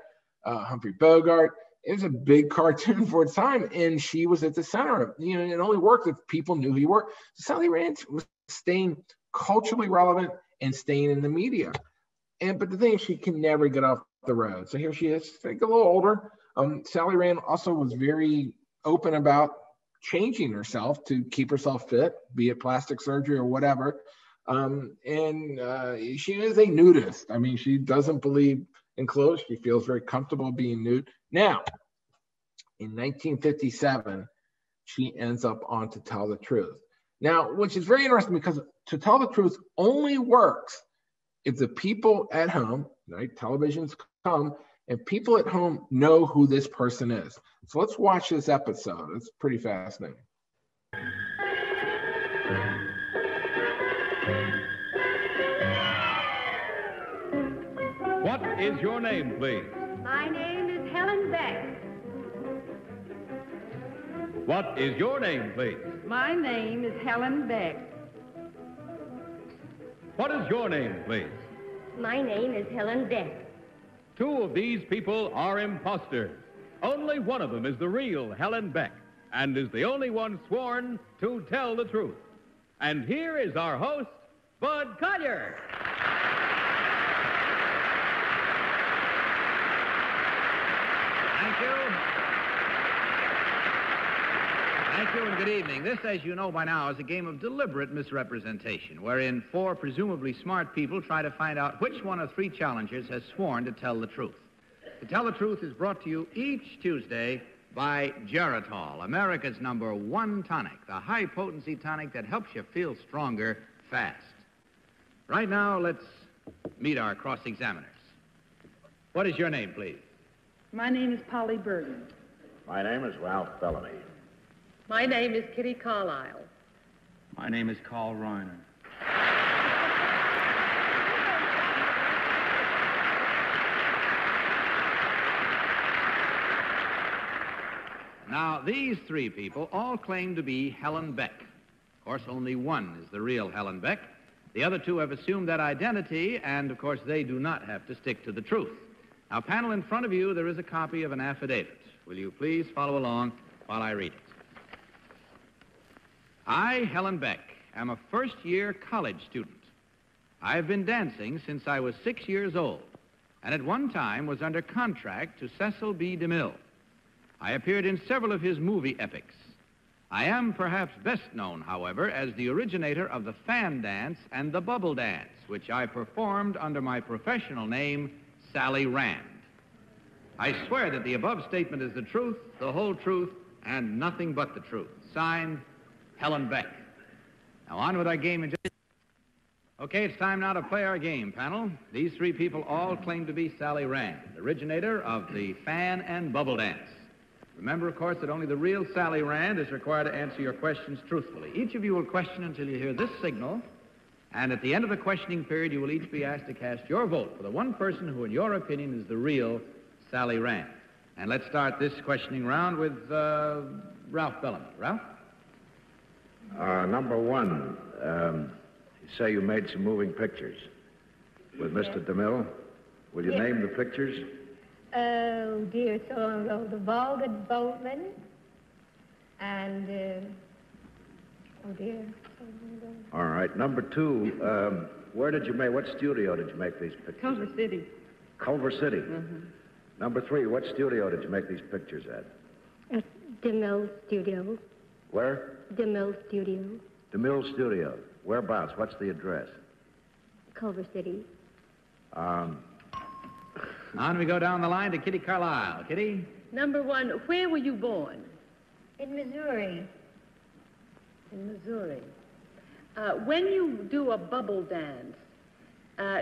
Humphrey Bogart. It was a big cartoon for its time, and she was at the center of it. It only worked if people knew who you were. So Sally Rand was staying culturally relevant and staying in the media. But the thing is, she can never get off the road. So here she is, like a little older. Sally Rand also was very open about changing herself to keep herself fit, be it plastic surgery or whatever. She is a nudist. I mean, she doesn't believe in clothes. She feels very comfortable being nude. Now, in 1957, she ends up on To Tell the Truth. Now, which is very interesting because To Tell the Truth only works if the people at home, right, televisions come, and people at home know who this person is. So let's watch this episode. It's pretty fascinating. What is your name, please? My name is Helen Beck. What is your name, please? My name is Helen Beck. What is your name, please? My name is Helen Beck. Two of these people are imposters. Only one of them is the real Helen Beck and is the only one sworn to tell the truth. And here is our host, Bud Collier. Thank you. Thank you and good evening. This, as you know by now, is a game of deliberate misrepresentation, wherein four presumably smart people try to find out which one of three challengers has sworn to tell the truth. To Tell the Truth is brought to you each Tuesday by Geritol, America's #1 tonic, the high-potency tonic that helps you feel stronger fast. Right now, let's meet our cross-examiners. What is your name, please? My name is Polly Burton. My name is Ralph Bellamy. My name is Kitty Carlisle. My name is Carl Reiner. Now, these three people all claim to be Helen Beck. Of course, only one is the real Helen Beck. The other two have assumed that identity, and, of course, they do not have to stick to the truth. Now, panel, in front of you, there is a copy of an affidavit. Will you please follow along while I read it? I, Helen Beck, am a first-year college student. I have been dancing since I was 6 years old, and at one time was under contract to Cecil B. DeMille. I appeared in several of his movie epics. I am perhaps best known, however, as the originator of the fan dance and the bubble dance, which I performed under my professional name, Sally Rand. I swear that the above statement is the truth, the whole truth, and nothing but the truth. Signed, Helen Beck. Now on with our game. Okay, it's time now to play our game, panel. These three people all claim to be Sally Rand, originator of the fan and bubble dance. Remember, of course, that only the real Sally Rand is required to answer your questions truthfully. Each of you will question until you hear this signal, and at the end of the questioning period, you will each be asked to cast your vote for the one person who, in your opinion, is the real Sally Rand. And let's start this questioning round with Ralph Bellamy. Ralph? Number one, you say you made some moving pictures with Mr. DeMille. Will you name the pictures? Oh, dear, so long ago. The Vulgar Boatman and, oh, dear, so long ago. All right. Number two, what studio did you make these pictures Culver in? City. Culver City. Mm-hmm. Number three, what studio did you make these pictures at? DeMille Studio. Where? DeMille Studio. DeMille Studio. Whereabouts? What's the address? Culver City. On we go down the line to Kitty Carlisle. Kitty? Number one, where were you born? In Missouri. In Missouri. When you do a bubble dance,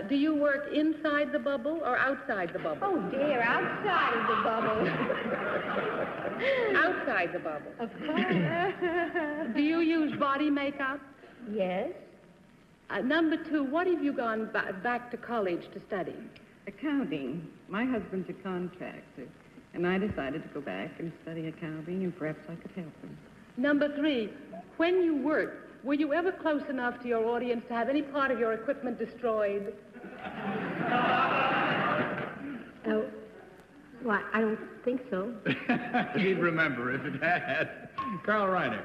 do you work inside the bubble or outside the bubble? Oh, dear, outside of the bubble. Outside the bubble? Of course. Do you use body makeup? Yes. Number two, what have you gone back to college to study? Accounting. My husband's a contractor, and I decided to go back and study accounting, and perhaps I could help him. Number three, when you worked, were you ever close enough to your audience to have any part of your equipment destroyed? Oh, why, I don't think so. He'd remember if it had. Carl Reiner.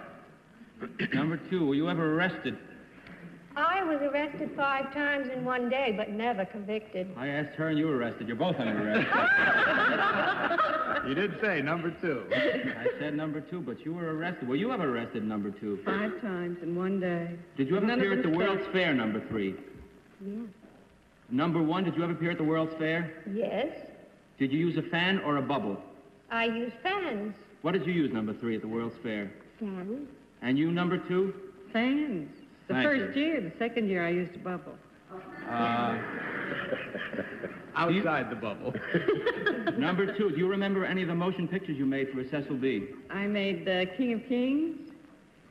Number two, were you ever arrested? I was arrested 5 times in one day, but never convicted. I asked her and you were arrested. You're both under arrest. You did say number two. I said number two, but you were arrested. Were you ever arrested, number two? 5 times in one day. Did you ever appear at the World's Fair, number three? Yes. Number one, did you ever appear at the World's Fair? Yes. Did you use a fan or a bubble? I use fans. What did you use, number three, at the World's Fair? Fans. And you, number two? Fans. The Thank first you. year, the second year, I used a bubble. Outside the bubble. Number two, do you remember any of the motion pictures you made for Cecil B? I made the King of Kings,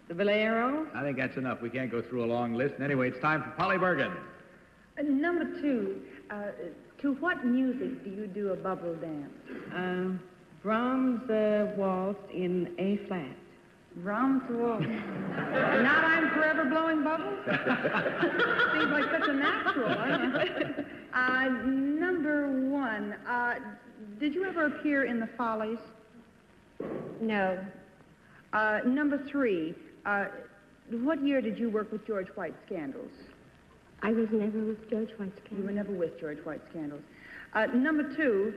the Bolero. I think that's enough. We can't go through a long list. Anyway, it's time for Polly Bergen. Number two, to what music do you do a bubble dance? Brahms' waltz in A flat. Brahms' waltz. Not I'm Forever Blowing Bubbles? Seems like such a natural. I don't know. Number one, did you ever appear in The Follies? No. Number three, what year did you work with George White's Scandals? I was never with George White's You were Scandals. never with George White's Scandals. Number two,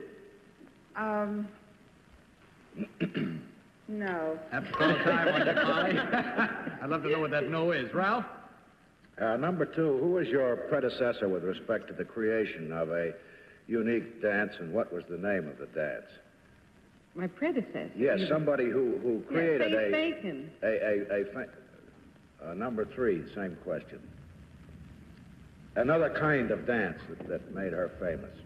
no. Have to call time on you, Polly. I'd love to know what that no is. Ralph? Number two, who was your predecessor with respect to the creation of a unique dance, and what was the name of the dance? My predecessor? Yes, somebody who created Faith Bacon. Number three, same question. Another kind of dance that made her famous.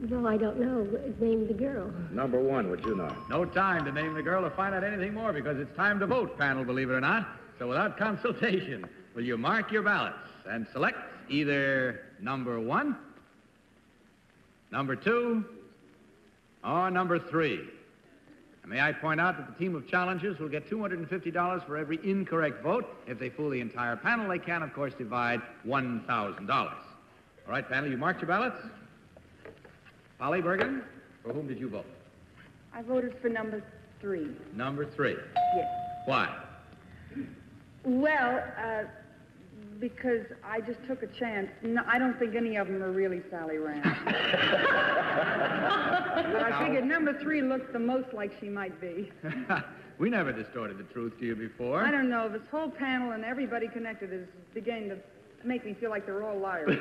No, I don't know. Name the girl. Number one, would you know? No time to name the girl or find out anything more because it's time to vote, panel, believe it or not. So without consultation, will you mark your ballots and select either number one, number two, or number three? And may I point out that the team of challengers will get $250 for every incorrect vote. If they fool the entire panel, they can, of course, divide $1,000. All right, panel, you marked your ballots? Polly Bergen, for whom did you vote? I voted for number 3. Number 3. Yes. Why? Well, because I just took a chance. No, I don't think any of them are really Sally Rand. But I figured number 3 looked the most like she might be. We never distorted the truth to you before. I don't know. This whole panel and everybody connected is beginning to make me feel like they're all liars.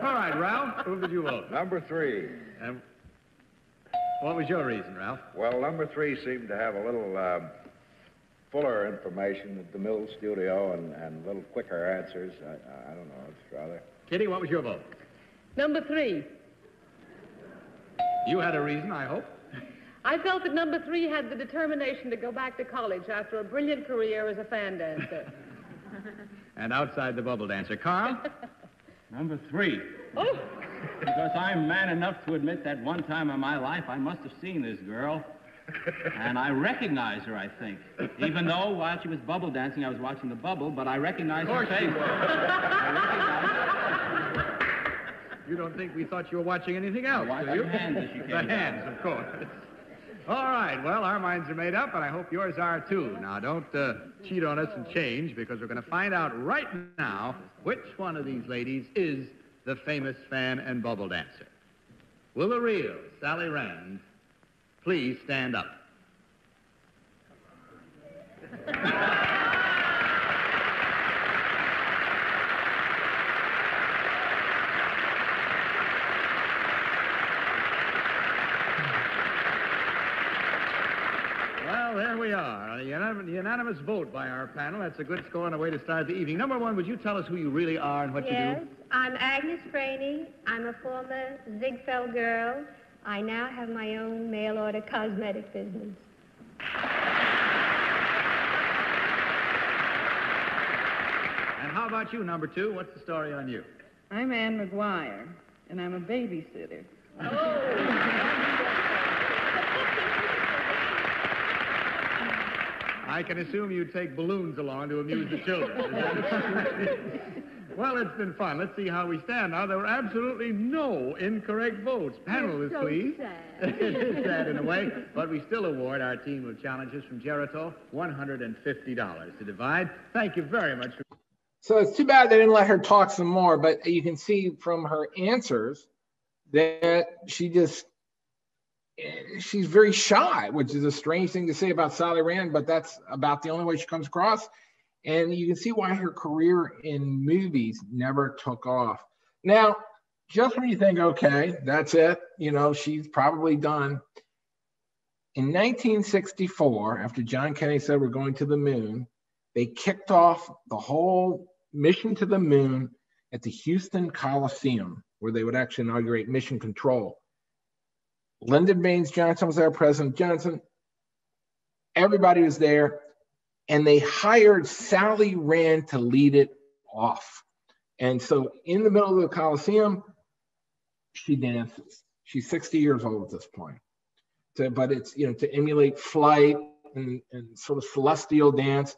All right, Ralph, whom did you vote? Number 3. And what was your reason, Ralph? Well, number 3 seemed to have a little fuller information at the Mill studio and a little quicker answers. I don't know. It's rather... Kitty, what was your vote? Number 3. You had a reason, I hope. I felt that number 3 had the determination to go back to college after a brilliant career as a fan dancer. And outside the bubble dancer. Carl? Number 3. Oh! Because I'm man enough to admit that one time in my life I must have seen this girl. And I recognize her, I think. Even though while she was bubble dancing, I was watching the bubble, but I recognize her face. You don't think we thought you were watching anything else, do you? The hands as she came The hands, of course. All right, well, our minds are made up, and I hope yours are, too. Now, don't cheat on us and change, because we're going to find out right now which one of these ladies is the famous fan and bubble dancer. Will the real Sally Rand please stand up? Well, there we are. A unanimous vote by our panel. That's a good score and a way to start the evening. Number 1, would you tell us who you really are and what you do? Yes, I'm Agnes Franey. I'm a former Ziegfeld girl. I now have my own mail-order cosmetic business. And how about you, number 2? What's the story on you? I'm Ann McGuire, and I'm a babysitter. I can assume you take balloons along to amuse the children. Is that it? Well, it's been fun. Let's see how we stand now. There were absolutely no incorrect votes. Panelists, so please. sad. It is sad in a way, but we still award our team of challengers from Jericho $150 to divide. Thank you very much. So it's too bad they didn't let her talk some more, but you can see from her answers that she's very shy, which is a strange thing to say about Sally Rand, but that's about the only way she comes across. And you can see why her career in movies never took off. Now, just when you think, okay, that's it, you know, she's probably done. In 1964, after John Kennedy said we're going to the moon, they kicked off the whole mission to the moon at the Houston Coliseum, where they would actually inaugurate mission control. Lyndon Baines Johnson was there, President Johnson. Everybody was there. And they hired Sally Rand to lead it off. And so in the middle of the Coliseum, she dances. She's 60 years old at this point. But it's, you know, to emulate flight and sort of celestial dance.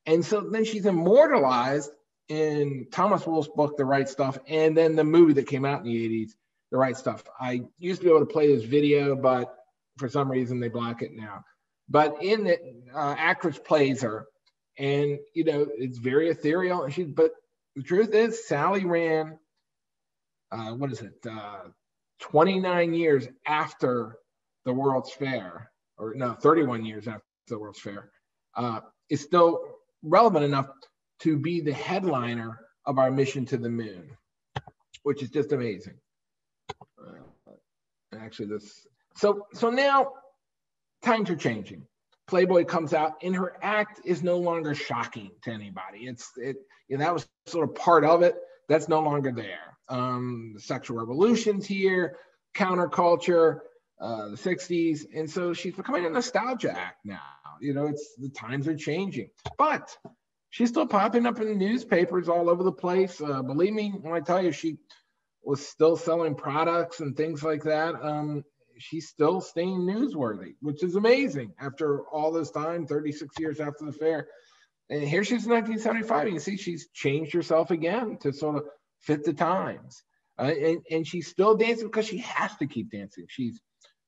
And so then she's immortalized in Thomas Wolfe's book, The Right Stuff, and then the movie that came out in the 80s, The Right Stuff. I used to be able to play this video, but for some reason they block it now. But in the actress plays her, and you know it's very ethereal. And but the truth is, Sally Rand, 29 years after the World's Fair, or no, 31 years after the World's Fair, is still relevant enough to be the headliner of our mission to the moon, which is just amazing. Actually, so now. Times are changing. Playboy comes out, and her act is no longer shocking to anybody. That was sort of part of it. That's no longer there. The sexual revolution's here, counterculture, the 60s, and so she's becoming a nostalgia act now. You know, the times are changing, but she's still popping up in the newspapers all over the place. Believe me when I tell you, she was still selling products and things like that. she's still staying newsworthy, which is amazing after all this time, 36 years after the fair. And here she's in 1975. And you see she's changed herself again to sort of fit the times. And she's still dancing because she has to keep dancing. She's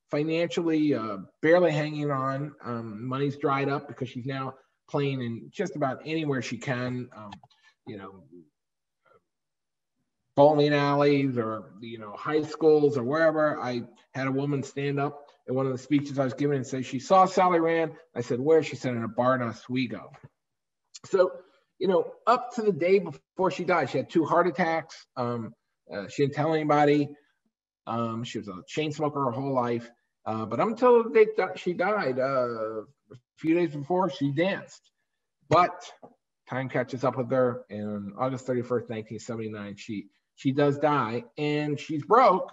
financially barely hanging on. Money's dried up because she's now playing in just about anywhere she can, bowling alleys or, high schools or wherever. I had a woman stand up at one of the speeches I was giving and say she saw Sally Rand. I said, where? She said, in a bar in Oswego. So, up to the day before she died, she had 2 heart attacks. She didn't tell anybody. She was a chain smoker her whole life. But up until the day that she died, a few days before, she danced. But time catches up with her. And August 31st, 1979, she does die. And she's broke.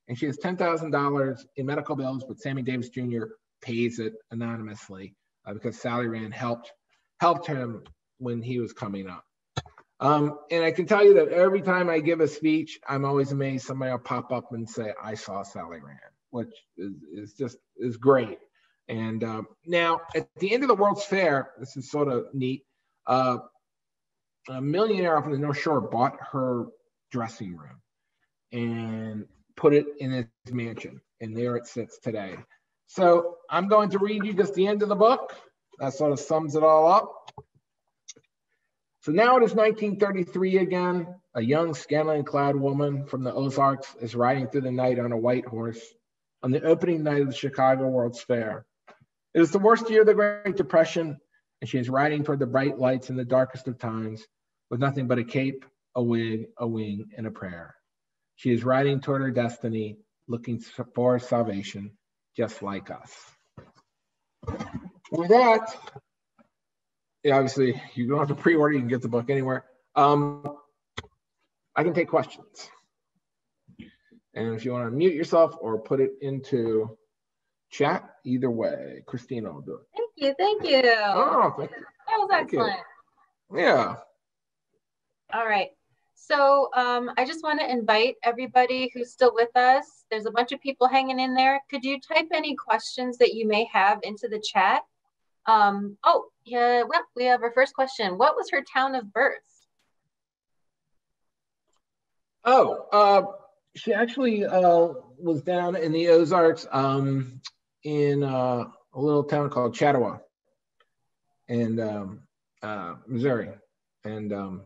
And she has $10,000 in medical bills, but Sammy Davis Jr. pays it anonymously because Sally Rand helped him when he was coming up. And I can tell you that every time I give a speech, I'm always amazed. Somebody will pop up and say, I saw Sally Rand, which is great. And now at the end of the World's Fair, this is sort of neat. A millionaire up in the North Shore bought her dressing room and put it in his mansion. And there it sits today. So I'm going to read you just the end of the book. That sort of sums it all up. So now it is 1933 again. A young, scantily-clad woman from the Ozarks is riding through the night on a white horse on the opening night of the Chicago World's Fair. It is the worst year of the Great Depression, and she is riding toward the bright lights in the darkest of times with nothing but a cape, a wig, a wing, and a prayer. She is riding toward her destiny, looking for salvation, just like us. With that, obviously, you don't have to pre-order. You can get the book anywhere. I can take questions. And if you want to mute yourself or put it into chat, either way, Christina will do it. Thank you. Oh, thank you. That was excellent. Yeah. All right. So I just want to invite everybody who's still with us. There's a bunch of people hanging in there. Could you type any questions that you may have into the chat? Well, we have our first question. What was her town of birth? She actually was down in the Ozarks in a little town called Chattawa and Missouri. And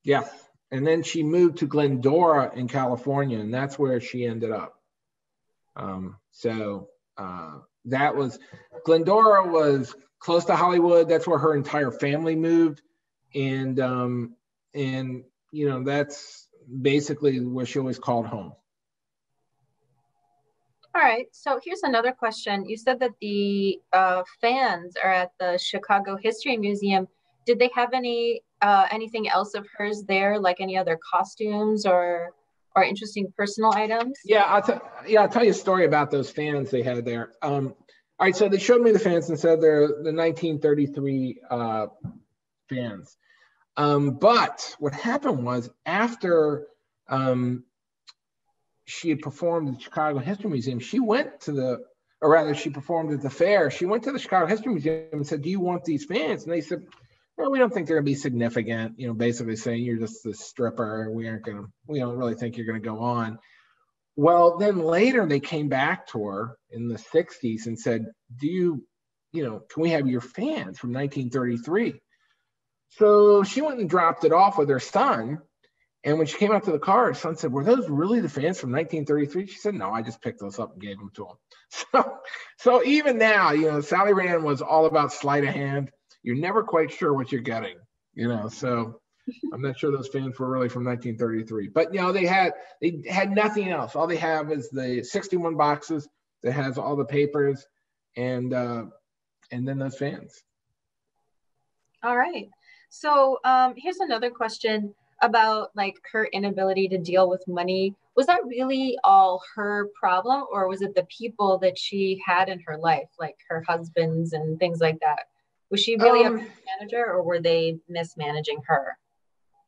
yeah, and then she moved to Glendora in California, and that's where she ended up. That was, Glendora was close to Hollywood. That's where her entire family moved. And that's basically where she always called home. All right, so here's another question. You said that the fans are at the Chicago History Museum. Did they have anything else of hers there, like any other costumes or interesting personal items? Yeah, I'll tell you a story about those fans they had there. All right, so they showed me the fans and said they're the 1933 fans. But what happened was after she had performed at the Chicago History Museum, she performed at the fair. She went to the Chicago History Museum and said, do you want these fans? And they said, well, we don't think they're gonna be significant, basically saying you're just a stripper. We don't really think you're gonna go on. Well, then later they came back to her in the 60s and said, can we have your fans from 1933? So she went and dropped it off with her son. And when she came out to the car, her son said, were those really the fans from 1933? She said, no, I just picked those up and gave them to him. So even now, Sally Rand was all about sleight of hand. You're never quite sure what you're getting, so I'm not sure those fans were really from 1933. But, they had nothing else. All they have is the 61 boxes that has all the papers and then those fans. All right. So here's another question about her inability to deal with money. Was that really all her problem, or was it the people that she had in her life, like her husbands and things like that? Was she really a manager, or were they mismanaging her?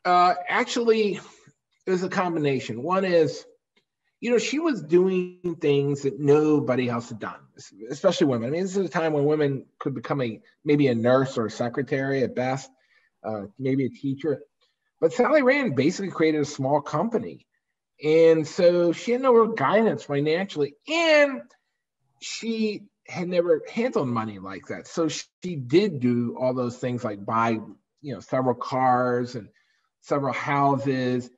Actually, it was a combination. One is, she was doing things that nobody else had done, especially women. I mean, this is a time when women could become maybe a nurse or a secretary at best, maybe a teacher. But Sally Rand basically created a small company. And so she had no real guidance financially. And she had never handled money like that. So she did do all those things like buy, several cars and several houses.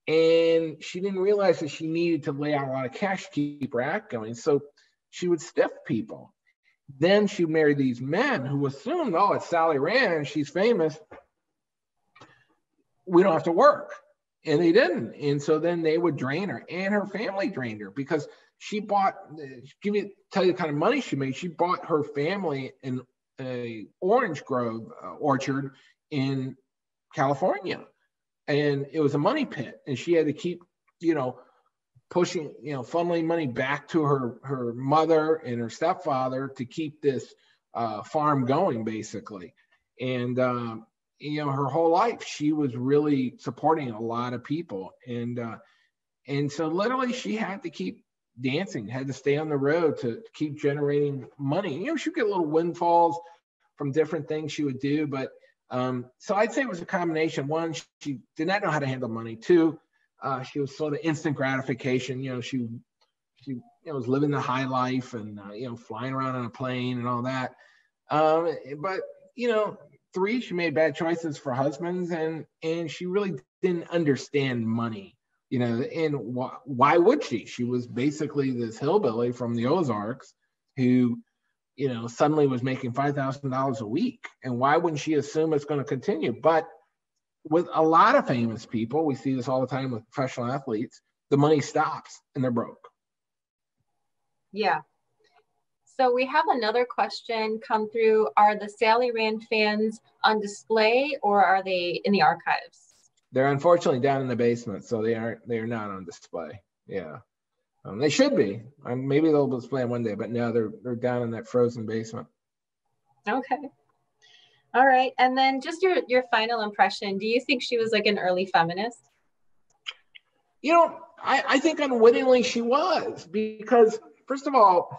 And she didn't realize that she needed to lay out a lot of cash to keep her act going. So she would stiff people. Then she married these men who assumed, oh, it's Sally Rand, she's famous, we don't have to work. And they didn't. And so then they would drain her, and her family drained her because she bought, tell you the kind of money she made. She bought her family an orange grove orchard in California. And it was a money pit. And she had to keep, pushing, funneling money back to her mother and her stepfather to keep this farm going, basically. And, her whole life, she was really supporting a lot of people. And so literally she had to keep dancing, had to stay on the road to keep generating money. She'd get little windfalls from different things she would do. But so I'd say it was a combination. One, she did not know how to handle money. Two, she was sort of instant gratification. She was living the high life and, flying around on a plane and all that. But, three, she made bad choices for husbands, and she really didn't understand money, and why would she? She was basically this hillbilly from the Ozarks who, suddenly was making $5,000 a week. And why wouldn't she assume it's going to continue? But with a lot of famous people, we see this all the time with professional athletes, the money stops and they're broke. Yeah. So we have another question come through. Are the Sally Rand fans on display, or are they in the archives? They're unfortunately down in the basement, so they are not on display. Yeah. They should be. Maybe they'll display them one day, but no, they're down in that frozen basement. Okay. All right. And then just your final impression. Do you think she was like an early feminist? I think unwittingly she was, because first of all,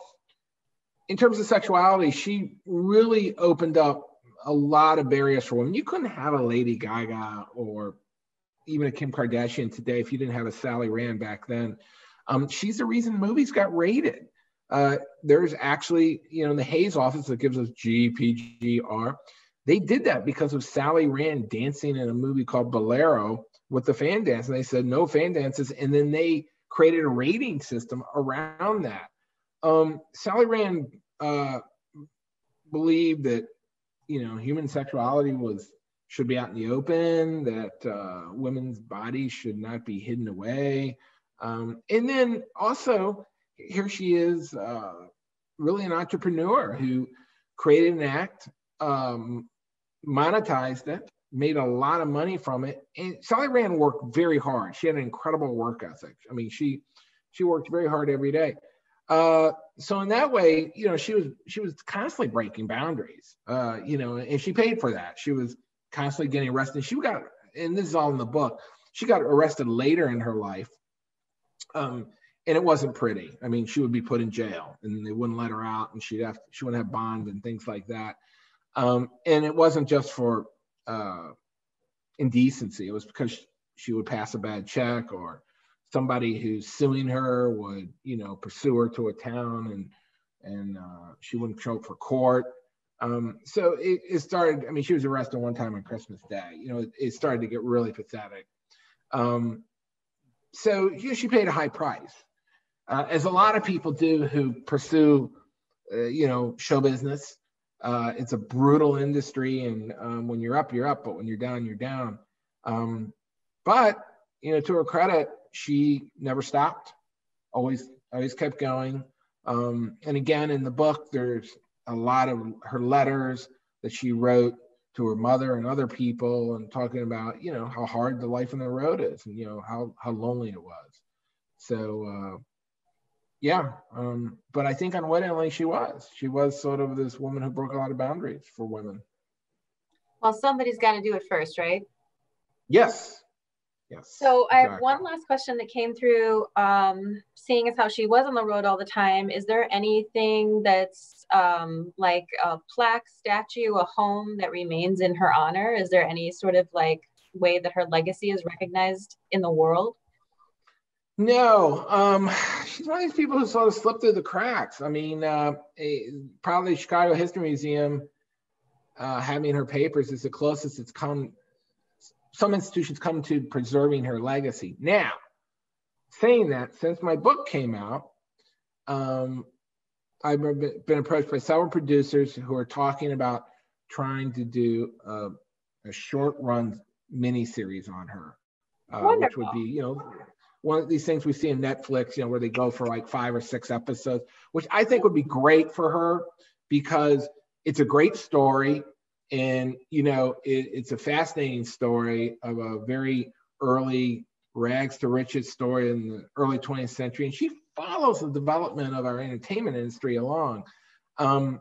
in terms of sexuality, she really opened up a lot of barriers for women. You couldn't have a Lady Gaga or even a Kim Kardashian today if you didn't have a Sally Rand back then. She's the reason movies got rated. There's actually, the Hays office that gives us GPGR, they did that because of Sally Rand dancing in a movie called Bolero with the fan dance. And they said no fan dances. And then they created a rating system around that. Sally Rand believed that, human sexuality should be out in the open, that women's bodies should not be hidden away. And then also, here she is, really an entrepreneur who created an act, monetized it, made a lot of money from it. And Sally Rand worked very hard. She had an incredible work ethic. I mean, she worked very hard every day. So in that way, she was constantly breaking boundaries, and she paid for that. She was constantly getting arrested. And this is all in the book, she got arrested later in her life. And it wasn't pretty. I mean, she would be put in jail and they wouldn't let her out, and she wouldn't have bond and things like that. And it wasn't just for indecency. It was because she would pass a bad check, or somebody who's suing her would, pursue her to a town, and she wouldn't show up for court. So it started. I mean, she was arrested one time on Christmas Day. It started to get really pathetic. So she paid a high price, as a lot of people do who pursue, show business. It's a brutal industry, and when you're up, you're up, but when you're down, you're down. But to her credit, she never stopped. Always kept going. And again, in the book, there's a lot of her letters that she wrote to her mother and other people, and talking about, how hard the life on the road is, and, how lonely it was. So, but I think unwittingly she was sort of this woman who broke a lot of boundaries for women. Well, somebody's got to do it first, right? Yes. Yes. So I have one last question that came through. Seeing as how she was on the road all the time, is there anything that's like a plaque, statue, a home that remains in her honor? Is there any sort of like way that her legacy is recognized in the world? No, she's one of these people who sort of slipped through the cracks. I mean, probably Chicago History Museum, having her papers is the closest it's come. Some institutions come to preserving her legacy. Now, saying that, since my book came out, I've been approached by several producers who are talking about trying to do a short-run miniseries on her, which would be, you know, one of these things we see in Netflix, you know, where they go for like 5 or 6 episodes, which I think would be great for her because it's a great story. And, you know, it's a fascinating story of a very early rags to riches story in the early 20th century. And she follows the development of our entertainment industry along. And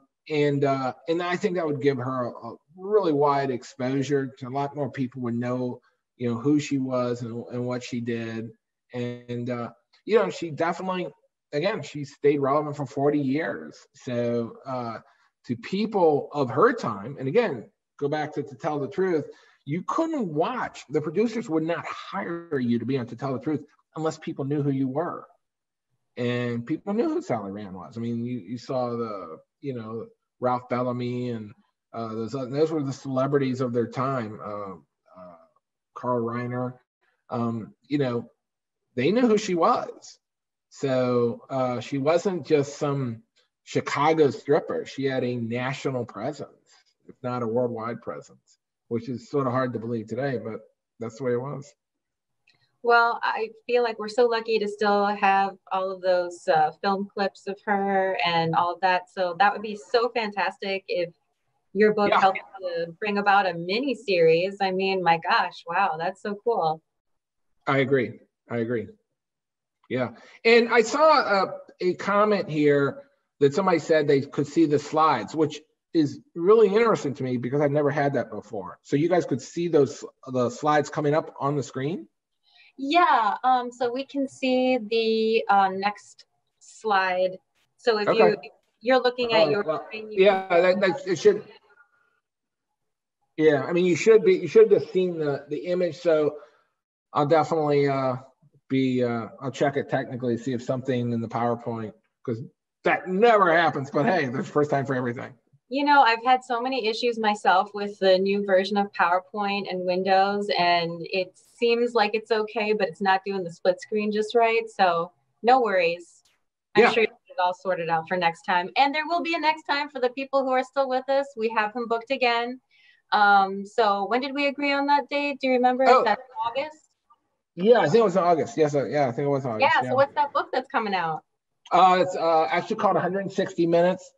I think that would give her a really wide exposure to a lot more people would know, you know, who she was and what she did. And, you know, she definitely, again, she stayed relevant for 40 years. So, to people of her time, and again, go back to Tell the Truth, you couldn't watch, the producers would not hire you to be on To Tell the Truth unless people knew who you were. And people knew who Sally Rand was. I mean, you saw the, you know, Ralph Bellamy and those were the celebrities of their time, Carl Reiner, you know, they knew who she was. So she wasn't just some Chicago stripper. She had a national presence, if not a worldwide presence, which is sort of hard to believe today, but that's the way it was. Well, I feel like we're so lucky to still have all of those film clips of her and all of that. So that would be so fantastic if your book helped to bring about a mini series. I mean, my gosh, wow, that's so cool. I agree. Yeah. And I saw a comment here that somebody said they could see the slides, which is really interesting to me because I've never had that before. So you guys could see the slides coming up on the screen? Yeah, so we can see the next slide. So if you're looking at your screen, it should. Yeah, I mean you should have seen the image. So I'll definitely I'll check it technically, see if something in the PowerPoint, because that never happens. But hey, that's the first time for everything. You know, I've had so many issues myself with the new version of PowerPoint and Windows, and it seems like it's okay, but it's not doing the split screen just right. So no worries. I'm sure you'll get it all sorted out for next time. And there will be a next time for the people who are still with us. We have him booked again. So when did we agree on that date? Do you remember? Is that August? Yeah, I think it was August. Yes, yeah, I think it was August. Yeah, so what's that book that's coming out? It's actually called 160 Minutes,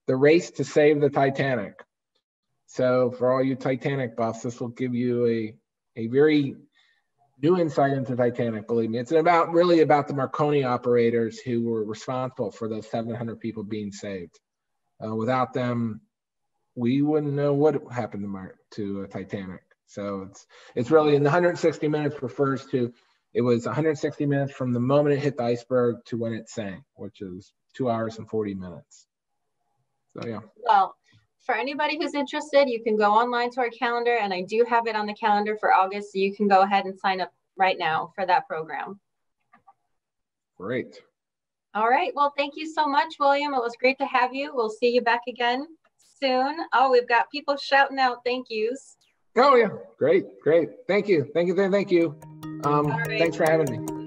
The Race to Save the Titanic. So for all you Titanic buffs, this will give you a very new insight into Titanic, believe me. It's really about the Marconi operators who were responsible for those 700 people being saved. Without them, we wouldn't know what happened to Titanic. So it's really, in the 160 minutes refers to, it was 160 minutes from the moment it hit the iceberg to when it sank, which is 2 hours and 40 minutes. So yeah. Well, for anybody who's interested, you can go online to our calendar, and I do have it on the calendar for August, so you can go ahead and sign up right now for that program. Great. All right. Well, thank you so much, William. It was great to have you. We'll see you back again soon. Oh, we've got people shouting out thank yous. Oh yeah, great. Thank you. Thanks for having me.